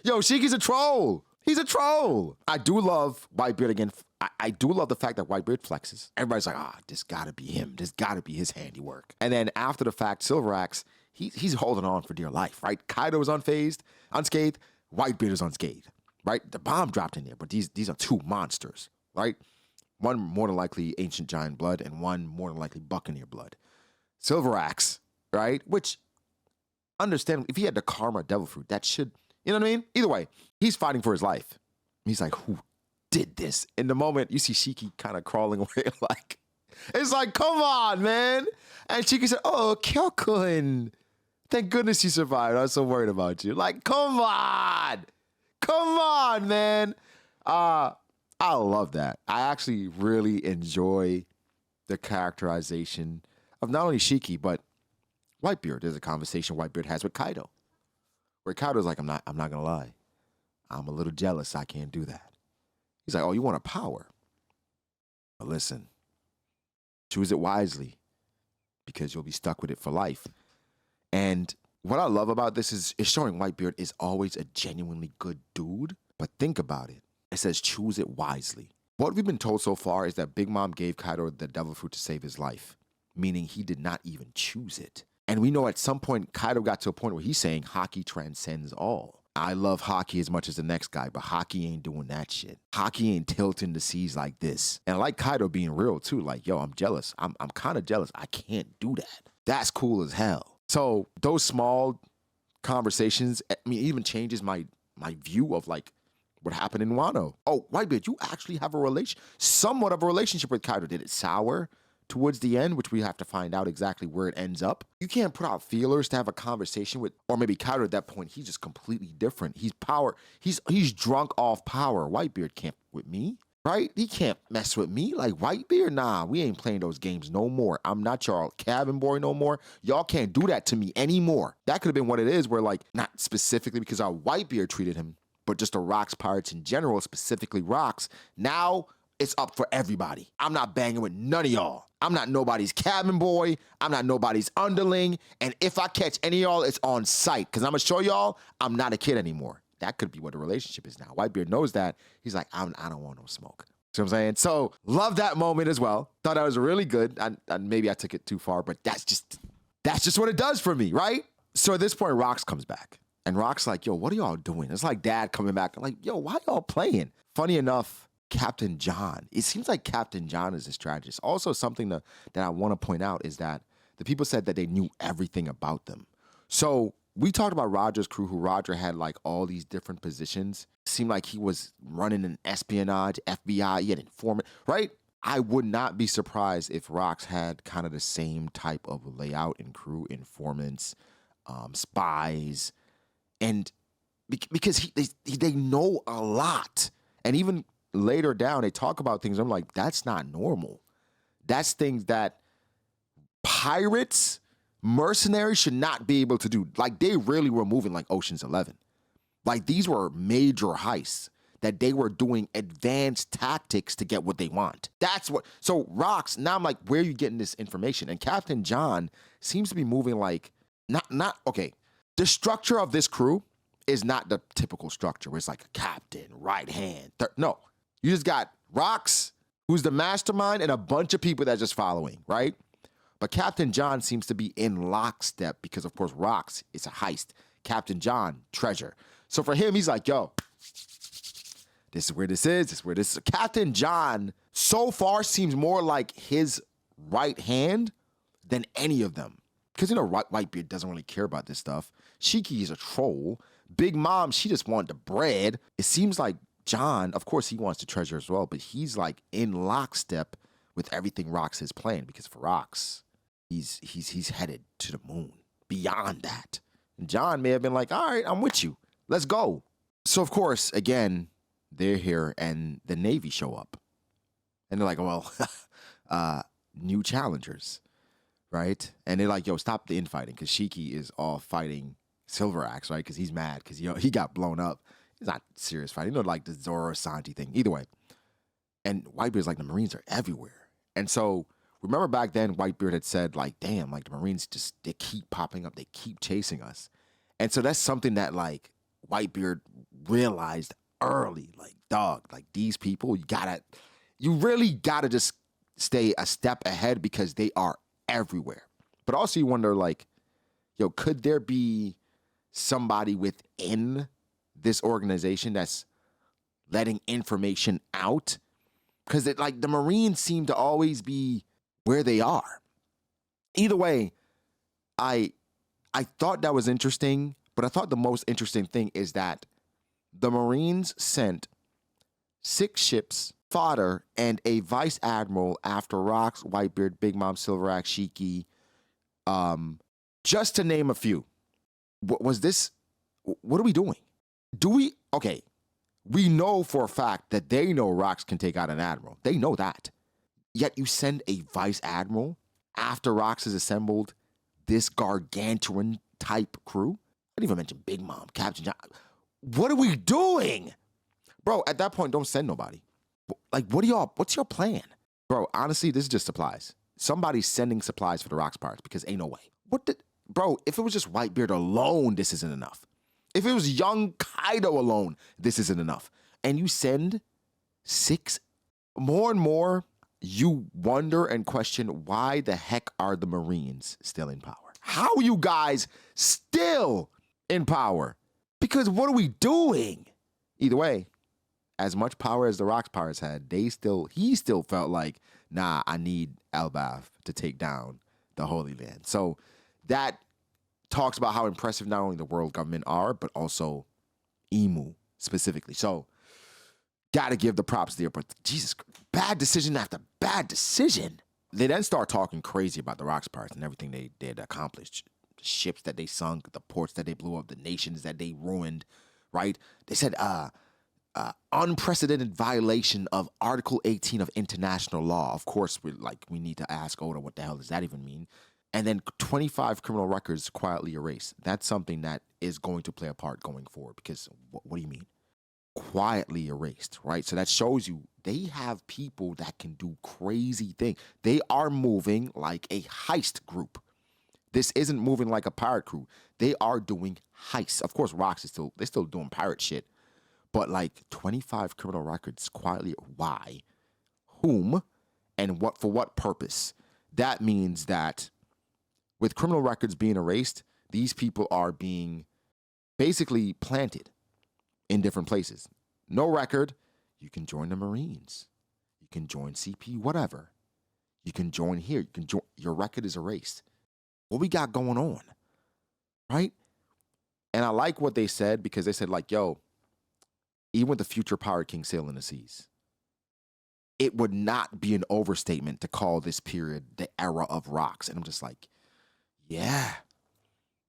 Yo, Shiki's a troll. He's a troll. I do love Whitebeard again. I do love the fact that Whitebeard flexes. Everybody's like, this gotta be him. This gotta be his handiwork. And then after the fact, Silver Axe, he's holding on for dear life, right? Kaido is unscathed. Whitebeard is unscathed, right? The bomb dropped in there, but these are two monsters, right? One more than likely ancient giant blood, and one more than likely buccaneer blood. Silver Axe, right? Which, understand, if he had the karma devil fruit, that should, you know what I mean? Either way, he's fighting for his life. He's like, who did this? In the moment, you see Shiki kind of crawling away, like, it's like, come on, man. And Shiki said, oh, Kyokun. Thank goodness you survived. I was so worried about you. Like, come on. Come on, man. I love that. I actually really enjoy the characterization of not only Shiki, but Whitebeard. There's a conversation Whitebeard has with Kaido, where Kaido's like, I'm not gonna lie. I'm a little jealous. I can't do that. He's like, oh, you want a power? But listen, choose it wisely, because you'll be stuck with it for life. And what I love about this is it's showing Whitebeard is always a genuinely good dude. But think about it. It says choose it wisely. What we've been told so far is that Big Mom gave Kaido the devil fruit to save his life, meaning he did not even choose it. And we know at some point Kaido got to a point where he's saying Haki transcends all. I love Haki as much as the next guy, but Haki ain't doing that shit. Haki ain't tilting the seas like this. And I like Kaido being real too. Like, yo, I'm jealous. I'm kind of jealous. I can't do that. That's cool as hell. So those small conversations, I mean, it even changes my view of like what happened in Wano. Oh, Whitebeard, you actually have somewhat of a relationship with Kaido. Did it sour towards the end, which we have to find out exactly where it ends up? You can't put out feelers to have a conversation with, or maybe Kaido at that point, he's just completely different. He's drunk off power. Whitebeard can't with me, right? He can't mess with me. Like, Whitebeard, nah, we ain't playing those games no more. I'm not your cabin boy no more. Y'all can't do that to me anymore. That could have been what it is, where like, not specifically because how Whitebeard treated him, but just the Rocks pirates in general, specifically Rocks. Now it's up for everybody. I'm not banging with none of y'all. I'm not nobody's cabin boy. I'm not nobody's underling. And if I catch any of y'all, it's on sight, because I'm going to show y'all I'm not a kid anymore. That could be what the relationship is now. Whitebeard knows that. He's like, I don't want no smoke. See what I'm saying? So love that moment as well. Thought that was really good. Maybe I took it too far, but that's just what it does for me, right? So at this point, Rocks comes back. And Rock's like, yo, what are y'all doing? It's like Dad coming back. I'm like, yo, why y'all playing? Funny enough, Captain John. It seems like Captain John is a strategist. Also, something that I want to point out is that the people said that they knew everything about them. So we talked about Roger's crew, who Roger had like all these different positions. It seemed like he was running an espionage, FBI, he had informant, right? I would not be surprised if Rocks had kind of the same type of layout and crew, informants, spies, and because they know a lot. And even later down, they talk about things. I'm like, that's not normal. That's things that pirates, mercenaries should not be able to do. Like, they really were moving like Ocean's 11. Like, these were major heists that they were doing advanced tactics to get what they want. That's what, so Rocks, now I'm like, where are you getting this information? And Captain John seems to be moving like, okay, the structure of this crew is not the typical structure where it's like a captain, right hand. No, you just got Rocks, who's the mastermind, and a bunch of people that's just following, right? But Captain John seems to be in lockstep because, of course, Rocks is a heist. Captain John, treasure. So for him, he's like, yo, this is where this is. This is where this is. Captain John so far seems more like his right hand than any of them. Because, you know, Whitebeard doesn't really care about this stuff. Shiki is a troll. Big Mom, she just wanted the bread. It seems like John, of course, he wants the treasure as well, but he's like in lockstep with everything Rocks is playing, because for Rocks, he's headed to the moon. Beyond that. And John may have been like, all right, I'm with you. Let's go. So, of course, again, they're here and the Navy show up. And they're like, well, new challengers, right? And they're like, yo, stop the infighting, because Shiki is all fighting Silver Axe, right? Because he's mad because he got blown up. It's not serious fighting, you know, like the Zoro Sanji thing. Either way. And Whitebeard's like, the Marines are everywhere. And so remember back then, Whitebeard had said, like, damn, like the Marines they keep popping up, they keep chasing us. And so that's something that like Whitebeard realized early, like, dog, like these people, you really gotta just stay a step ahead because they are everywhere. But also you wonder, like, yo, could there be somebody within this organization that's letting information out? Because like the Marines seem to always be where they are. Either way, I thought that was interesting, but I thought the most interesting thing is that the Marines sent 6 ships, fodder, and a vice admiral after Rocks, Whitebeard, Big Mom, Silverax, Shiki, just to name a few. What are we doing? Okay, we know for a fact that they know Rocks can take out an admiral. They know that. Yet you send a vice admiral after Rocks has assembled this gargantuan type crew? I didn't even mention Big Mom, Captain John. What are we doing? Bro, at that point, don't send nobody. Like, what's your plan? Bro, honestly, this is just supplies. Somebody's sending supplies for the Rocks parts because ain't no way. Bro, if it was just Whitebeard alone, this isn't enough. If it was young Kaido alone, this isn't enough. And you send 6, more and more, you wonder and question, why the heck are the Marines still in power? How are you guys still in power? Because what are we doing? Either way, as much power as the Rocks pirates had, he still felt like, nah, I need Elbaf to take down the Holy Land. So that talks about how impressive not only the world government are, but also Emu specifically. So gotta give the props there, but Jesus, bad decision after bad decision. They then start talking crazy about the Rocks parts and everything they had accomplished. The ships that they sunk, the ports that they blew up, the nations that they ruined, right? They said, unprecedented violation of Article 18 of international law. Of course, we need to ask Oda, what the hell does that even mean? And then 25 criminal records quietly erased. That's something that is going to play a part going forward because what do you mean? Quietly erased, right? So that shows you they have people that can do crazy things. They are moving like a heist group. This isn't moving like a pirate crew. They are doing heists. Of course, Rocks they're still doing pirate shit. But like 25 criminal records quietly, why? Whom? And for what purpose? That means that with criminal records being erased, these people are being basically planted in different places. No record, you can join the Marines. You can join CP, whatever. You can join here. Your record is erased. What we got going on, right? And I like what they said because they said like, yo, even with the future Pirate King sailing the seas, it would not be an overstatement to call this period the era of Rocks. And I'm just like, yeah,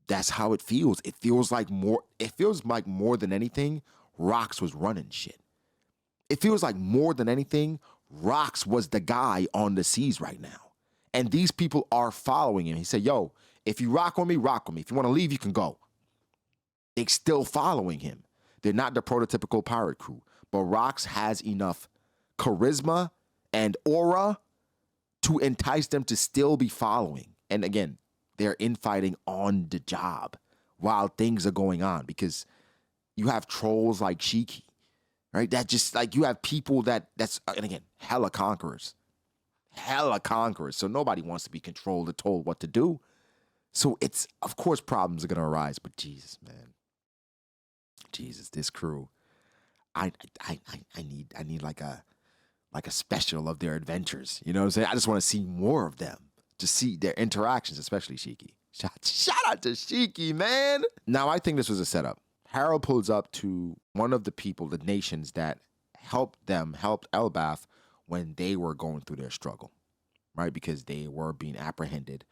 that's how it feels. It feels like more than anything, Rocks was running shit. It feels like more than anything, Rocks was the guy on the seas right now. And these people are following him. He said, yo, if you rock with me, rock with me. If you want to leave, you can go. They're still following him. They're not the prototypical pirate crew. But Rocks has enough charisma and aura to entice them to still be following. And again, they're infighting on the job while things are going on because you have trolls like Shiki, right? That just like you have people that's, and again, hella conquerors. So nobody wants to be controlled or told what to do. So it's, of course, problems are going to arise. But Jesus, man. Jesus, this crew. I need like a special of their adventures. You know what I'm saying? I just want to see more of them. To see their interactions, especially Shiki. Shout out to Shiki, man. Now, I think this was a setup. Harold pulls up to one of the people, the nations that helped Elbaf when they were going through their struggle, right? Because they were being apprehended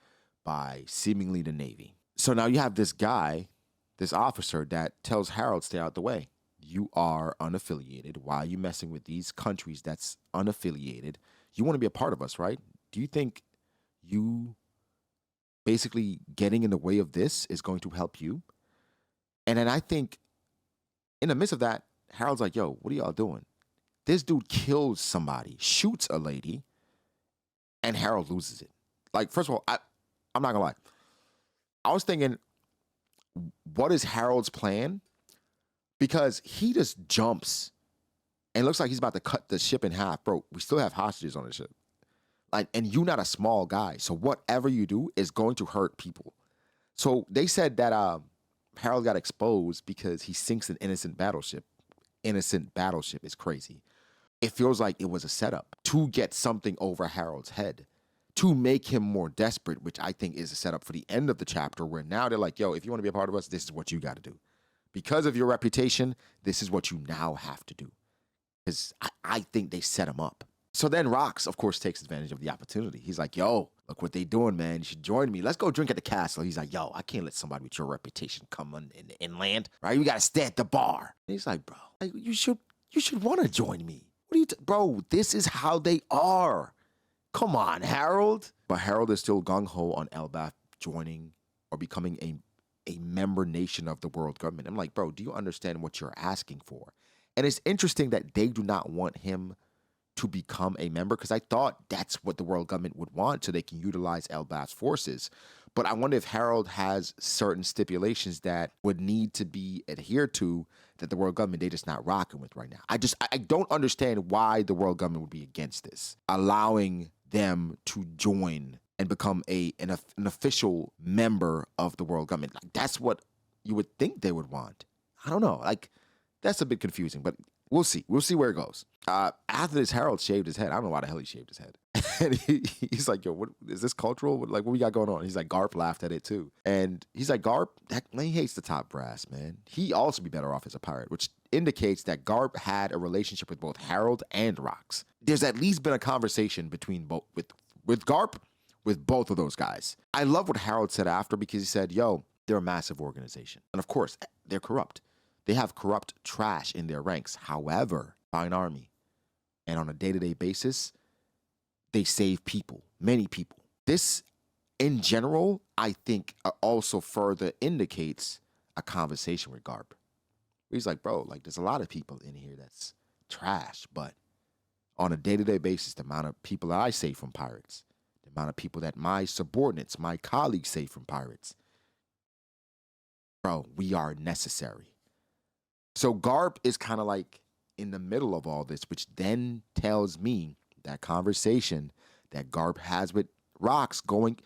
by seemingly the Navy. So now you have this guy, this officer that tells Harold, stay out the way. You are unaffiliated. Why are you messing with these countries that's unaffiliated? You want to be a part of us, right? Do you think you basically getting in the way of this is going to help you? And then I think in the midst of that, Harold's like, yo, what are y'all doing? This dude kills somebody, shoots a lady, and Harold loses it. Like, first of all, I'm not gonna lie. I was thinking, what is Harold's plan? Because he just jumps and looks like he's about to cut the ship in half. Bro, we still have hostages on the ship. Like, and you're not a small guy. So whatever you do is going to hurt people. So they said that Harold got exposed because he sinks an innocent battleship. Innocent battleship is crazy. It feels like it was a setup to get something over Harold's head, to make him more desperate, which I think is a setup for the end of the chapter, where now they're like, yo, if you want to be a part of us, this is what you got to do. Because of your reputation, this is what you now have to do. Because I think they set him up. So then Rox, of course, takes advantage of the opportunity. He's like, yo, look what they doing, man. You should join me. Let's go drink at the castle. He's like, yo, I can't let somebody with your reputation come on in the inland, right? You got to stay at the bar. And he's like, bro, like, you should want to join me. What are you, bro, this is how they are. Come on, Harold. But Harold is still gung-ho on Elbaf joining or becoming a member nation of the world government. I'm like, bro, do you understand what you're asking for? And it's interesting that they do not want him to become a member, because I thought that's what the world government would want so they can utilize Elbaf's forces. But I wonder if Harold has certain stipulations that would need to be adhered to that the world government, they just not rocking with right now. I don't understand why the world government would be against this, allowing them to join and become an official member of the world government. Like, that's what you would think they would want. I don't know. Like, that's a bit confusing, but we'll see. We'll see where it goes. After this, Harold shaved his head. I don't know why the hell he shaved his head. And he's like, yo, what is this cultural? Like, what we got going on? He's like, Garp laughed at it too. And he's like, Garp, man, he hates the top brass, man. He also be better off as a pirate, which indicates that Garp had a relationship with both Harold and Rox. There's at least been a conversation between both with Garp, with both of those guys. I love what Harold said after, because he said, yo, they're a massive organization. And of course, they're corrupt. They have corrupt trash in their ranks. However, fine army. And on a day-to-day basis, they save people, many people. This, in general, I think also further indicates a conversation with Garp. He's like, bro, like, there's a lot of people in here that's trash, but on a day-to-day basis, the amount of people that I save from pirates, the amount of people that my subordinates, my colleagues save from pirates, bro, we are necessary. So Garp is kind of like in the middle of all this, which then tells me that conversation that Garp has with Rox going,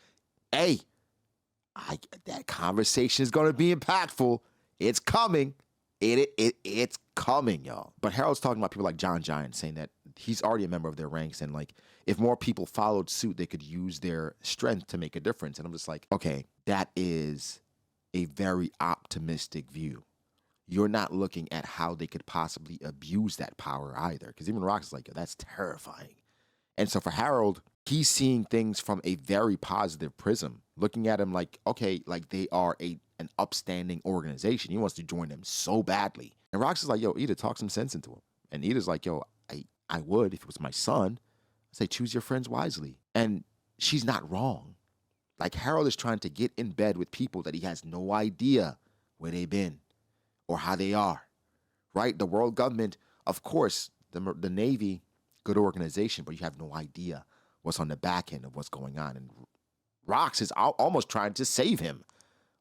hey, that conversation is going to be impactful. It's coming. It's coming, y'all. But Harold's talking about people like John Giant, saying that he's already a member of their ranks, and like, if more people followed suit, they could use their strength to make a difference. And I'm just like, okay, that is a very optimistic view. You're not looking at how they could possibly abuse that power either. Because even Rox is like, yo, that's terrifying. And so for Harold, he's seeing things from a very positive prism, looking at them like, okay, like they are an upstanding organization. He wants to join them so badly. And Rox is like, yo, Ida, talk some sense into him. And Ida's like, yo, I would if it was my son. I say, choose your friends wisely. And she's not wrong. Like, Harold is trying to get in bed with people that he has no idea where they've been or how they are, right? The world government, of course, the Navy, good organization, but you have no idea what's on the back end of what's going on. And Rox is almost trying to save him.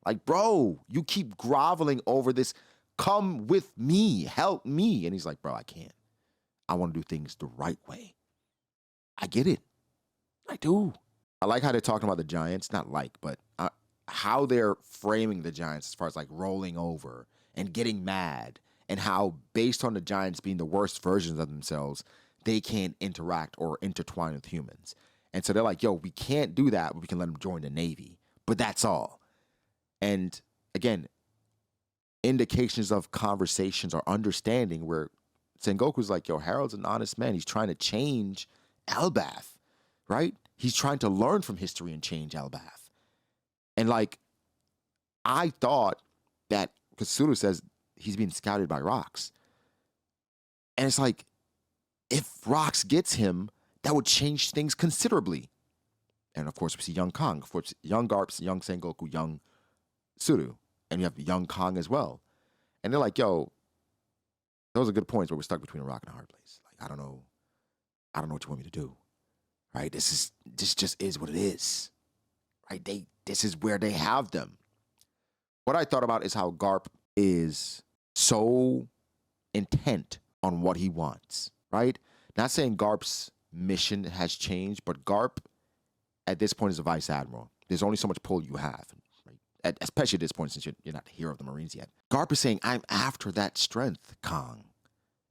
Like, bro, you keep groveling over this. Come with me. Help me. And he's like, bro, I can't. I want to do things the right way. I get it. I do. I like how they're talking about the Giants. Not like, but how they're framing the Giants as far as like rolling over and getting mad, and how based on the Giants being the worst versions of themselves, they can't interact or intertwine with humans. And so they're like, yo, we can't do that, but we can let them join the Navy. But that's all. And again, indications of conversations or understanding where Sengoku's like, yo, Harold's an honest man. He's trying to change Elbaf, right? He's trying to learn from history and change Elbaf. And like, I thought that, because Sulu says he's being scouted by Rox. And it's like, if Rox gets him, that would change things considerably. And of course, we see young Kong. Of course, young Garp, young Sengoku, young Suru. And you have young Kong as well. And they're like, yo, those are good points, but we're stuck between a rock and a hard place. Like, I don't know what you want me to do. right? This just is what it is, right? This is where they have them. What I thought about is how Garp is so intent on what he wants, right? Not saying Garp's mission has changed, but Garp at this point is a vice admiral. There's only so much pull you have, right? Especially at this point, since you're not the hero of the Marines yet. Garp is saying, I'm after that strength, Kong.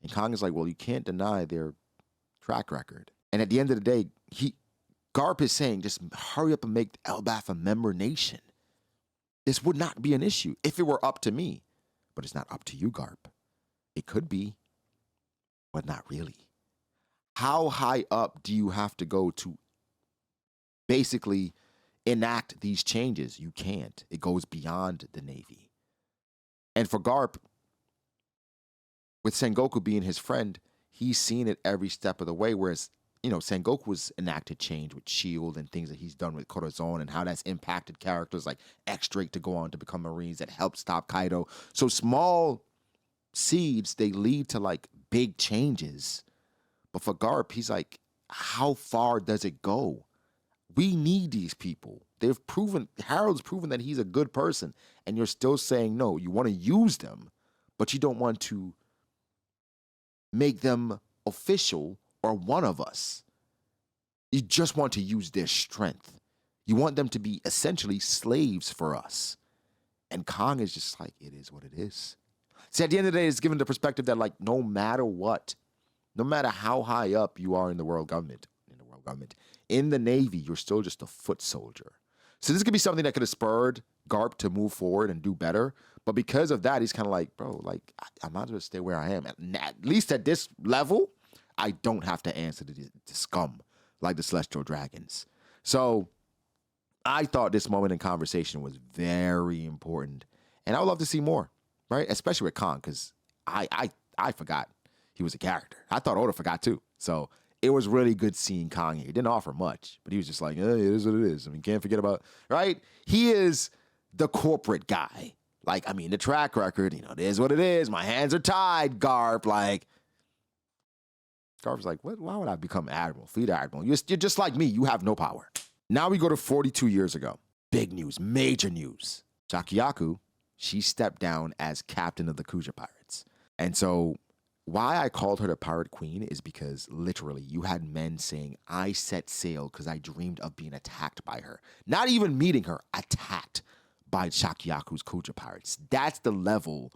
And Kong is like, well, you can't deny their track record. And at the end of the day, Garp is saying, just hurry up and make Elbaf a member nation. This would not be an issue if it were up to me. But it's not up to you, Garp. It could be, but not really. How high up do you have to go to basically enact these changes? You can't. It goes beyond the Navy. And for Garp, with Sengoku being his friend, he's seen it every step of the way, whereas, Sengoku's enacted change with S.H.I.E.L.D. and things that he's done with Corazon and how that's impacted characters like X-Drake to go on to become Marines that helped stop Kaido. So small seeds, they lead to like big changes. But for Garp, he's like, how far does it go? We need these people. Harold's proven that he's a good person, and you're still saying no. You want to use them, but you don't want to make them official or one of us. You just want to use their strength. You want them to be essentially slaves for us. And Kong is just like, it is what it is. See, at the end of the day, it's given the perspective that, like, no matter what, no matter how high up you are in the world government, in the Navy, you're still just a foot soldier. So this could be something that could have spurred Garp to move forward and do better. But because of that, he's kind of like, bro, like, I might as well stay where I am. At least at this level, I don't have to answer to scum like the Celestial Dragons. So I thought this moment in conversation was very important. And I would love to see more, right? Especially with Kong, because I forgot he was a character. I thought Oda forgot too. So it was really good seeing Kong here. He didn't offer much, but he was just like, it is what it is. I mean, can't forget about, right? He is the corporate guy. Like, I mean, the track record, it is what it is. My hands are tied, Garp. Like, Garp's like, what? Why would I become admiral, fleet admiral? You're just like me. You have no power. Now we go to 42 years ago. Big news, major news. Shakiyaku, she stepped down as captain of the Kuja Pirates. And so why I called her the Pirate Queen is because literally you had men saying, I set sail because I dreamed of being attacked by her. Not even meeting her, attacked by Shakiyaku's Kuja Pirates. That's the level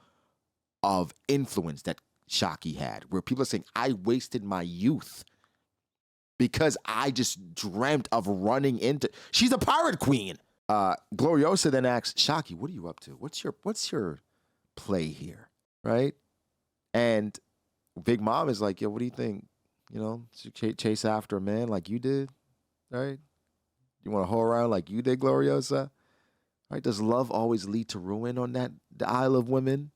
of influence that Shaki had, where people are saying, I wasted my youth because I just dreamt of running into. She's a pirate queen. Gloriosa then asks Shaki, what are you up to? What's your play here? Right? And Big Mom is like, yo, what do you think? Chase after a man like you did, right? You want to whore around like you did, Gloriosa? Right? Does love always lead to ruin on the Isle of Women?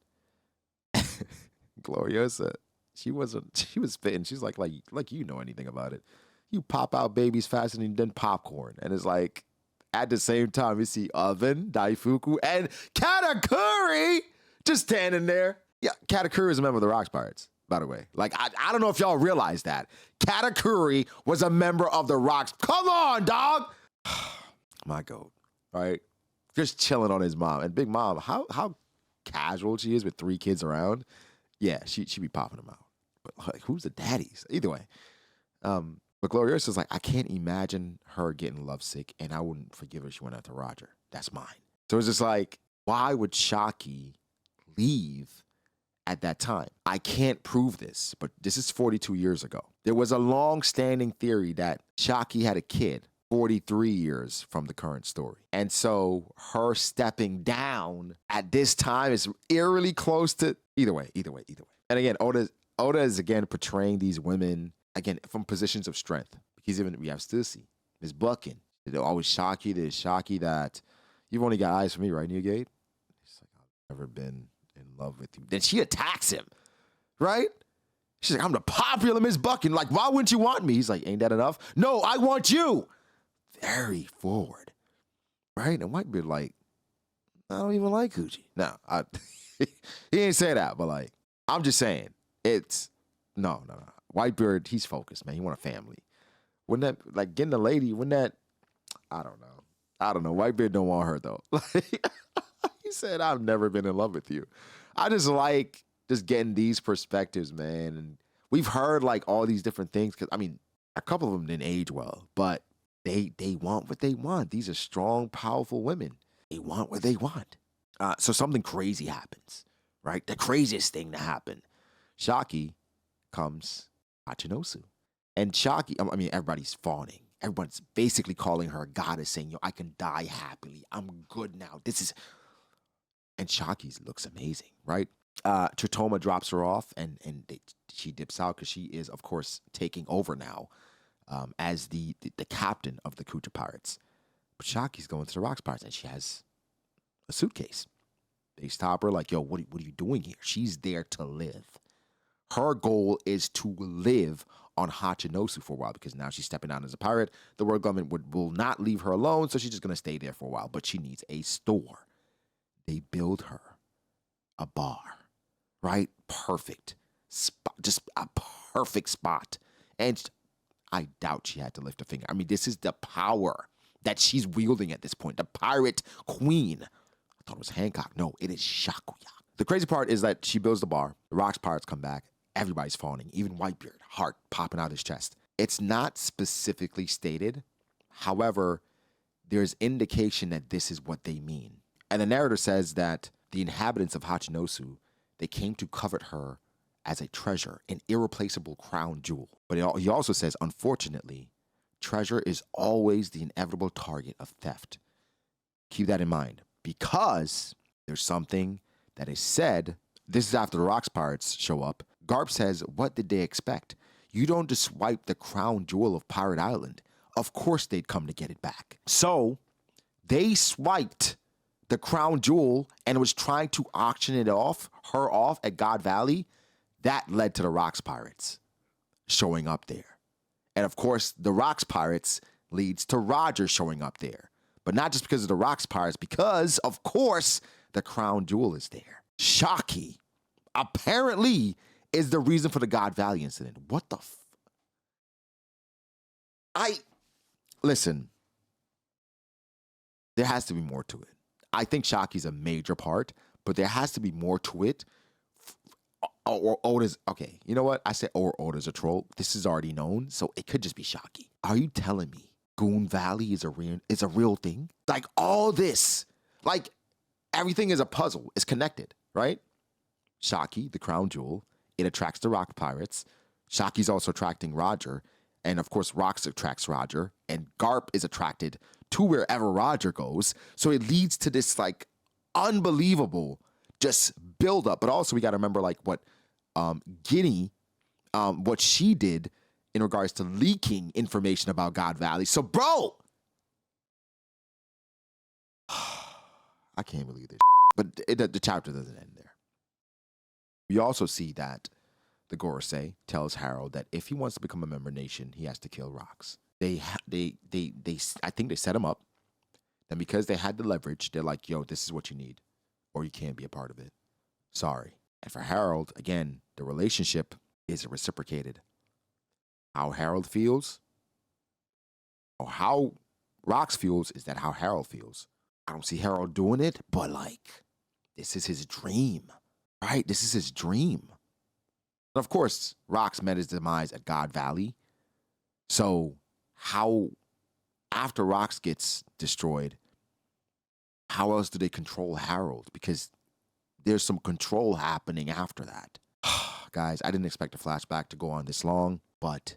Gloriosa, she was spitting. She's like you know anything about it. You pop out babies faster than popcorn. And it's like, at the same time, you see Oven, Daifuku, and Katakuri just standing there. Yeah, Katakuri is a member of the Rocks Pirates, by the way. Like, I don't know if y'all realize that. Katakuri was a member of the Rocks. Come on, dog. My goat, right? Just chilling on his mom. And Big Mom, how casual she is with 3 kids around. Yeah, she be popping them out. But like, who's the daddies? Either way. But Gloriosa's like, I can't imagine her getting lovesick, and I wouldn't forgive her if she went after Roger. That's mine. So it's just like, why would Shaki leave at that time? I can't prove this, but this is 42 years ago. There was a long-standing theory that Shaki had a kid 43 years from the current story. And so her stepping down at this time is eerily close to either way. And again, Oda is again portraying these women again from positions of strength. Because even we have Stussy, Miss Buckin. They're always Shaki. There's Shaki that you've only got eyes for me, right, Newgate? She's like, I've never been in love with you. Then she attacks him, right? She's like, I'm the popular Miss Buckin. Like, why wouldn't you want me? He's like, ain't that enough? No, I want you. Very forward, right? And Whitebeard like, I don't even like Coochie. No, he ain't say that, but like, I'm just saying, it's no. Whitebeard, he's focused, man. He want a family. Wouldn't that, like, getting a lady, wouldn't that, I don't know. I don't know. Whitebeard don't want her, though. Like, he said, I've never been in love with you. I just like just getting these perspectives, man. And we've heard, like, all these different things. Because, I mean, a couple of them didn't age well, but they want what they want. These are strong, powerful women. They want what they want. So something crazy happens, right? The craziest thing to happen. Shaki comes Hachinosu. And Shaki, I mean, everybody's fawning. Everyone's basically calling her a goddess, saying, yo, I can die happily. I'm good now. And Shaki looks amazing, right? Tritoma drops her off, and she dips out because she is, of course, taking over now as the captain of the Kuta Pirates. But Shaki's going to the Rocks Pirates, and she has a suitcase. They stop her like, yo, what are you doing here? She's there to live. Her goal is to live on Hachinosu for a while because now she's stepping out as a pirate. The world government will not leave her alone, so she's just going to stay there for a while. But she needs a store. They build her a bar, right? Perfect spot, just a perfect spot. And I doubt she had to lift a finger. I mean, this is the power that she's wielding at this point. The pirate queen. I thought it was Hancock. No, it is Shakiyaku. The crazy part is that she builds the bar. The Rocks Pirates come back. Everybody's fawning. Even Whitebeard, heart popping out his chest. It's not specifically stated. However, there's indication that this is what they mean. And the narrator says that the inhabitants of Hachinosu, they came to covet her as a treasure, an irreplaceable crown jewel. But he also says, unfortunately, treasure is always the inevitable target of theft. Keep that in mind because there's something that is said. This is after the Rocks Pirates show up. Garp says, what did they expect? You don't just swipe the crown jewel of Pirate Island. Of course they'd come to get it back. So they swiped the crown jewel and was trying to auction her off at God Valley. That led to the Rocks Pirates showing up there. And of course, the Rocks Pirates leads to Roger showing up there. But not just because of the Rocks Pirates, because, of course, the crown jewel is there. Shaki apparently is the reason for the God Valley incident. What the listen, there has to be more to it. I think Shaki's a major part, but there has to be more to it. Or Oda's, okay, you know what? I said Oda's a troll. This is already known, so it could just be Shaki. Are you telling me Goon Valley is a real thing? Like all this, like everything is a puzzle. It's connected, right? Shaki, the crown jewel, it attracts the Rock Pirates. Shaki's also attracting Roger. And of course, Rocks attracts Roger. And Garp is attracted to wherever Roger goes. So it leads to this like unbelievable just build up. But also we got to remember like what Guinea, what she did in regards to leaking information about God Valley. So bro, I can't believe this. But the chapter doesn't end there. We also see that the Gorosei tells Harold that if he wants to become a member nation, he has to kill Rocks. I think they set him up. And because they had the leverage, they're like, yo, this is what you need, or you can't be a part of it. Sorry. And for Harold, again, the relationship is reciprocated. How Harold feels, or how Rocks feels, is that how Harold feels. I don't see Harold doing it, but like, this is his dream, right? This is his dream. And of course, Rocks met his demise at God Valley. So how, after Rocks gets destroyed, how else do they control Harold? Because there's some control happening after that. Guys, I didn't expect a flashback to go on this long, but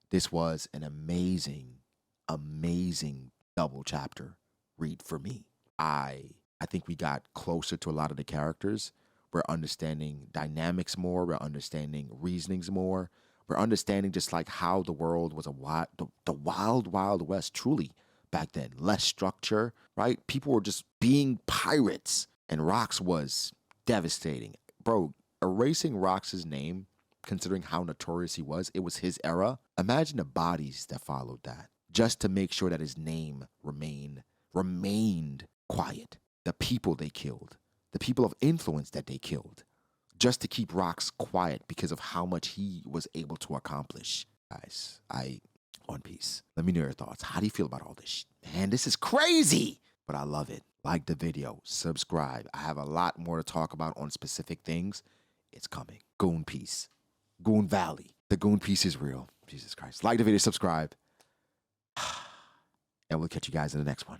this was an amazing, amazing double chapter read for me. I think we got closer to a lot of the characters. We're understanding dynamics more. We're understanding reasonings more. We're understanding just like how the world was the wild, wild west, truly, back then. Less structure, right? People were just being pirates. And Rocks was devastating. Bro, erasing Rocks' name, considering how notorious he was, it was his era. Imagine the bodies that followed that, just to make sure that his name remained quiet. The people they killed, the people of influence that they killed, just to keep Rocks quiet because of how much he was able to accomplish. Guys, One Piece. Let me know your thoughts. How do you feel about all this? Man, this is crazy, but I love it. Like the video, subscribe. I have a lot more to talk about on specific things. It's coming. Goon Piece. Goon Valley. The Goon Piece is real. Jesus Christ. Like the video, subscribe. And we'll catch you guys in the next one.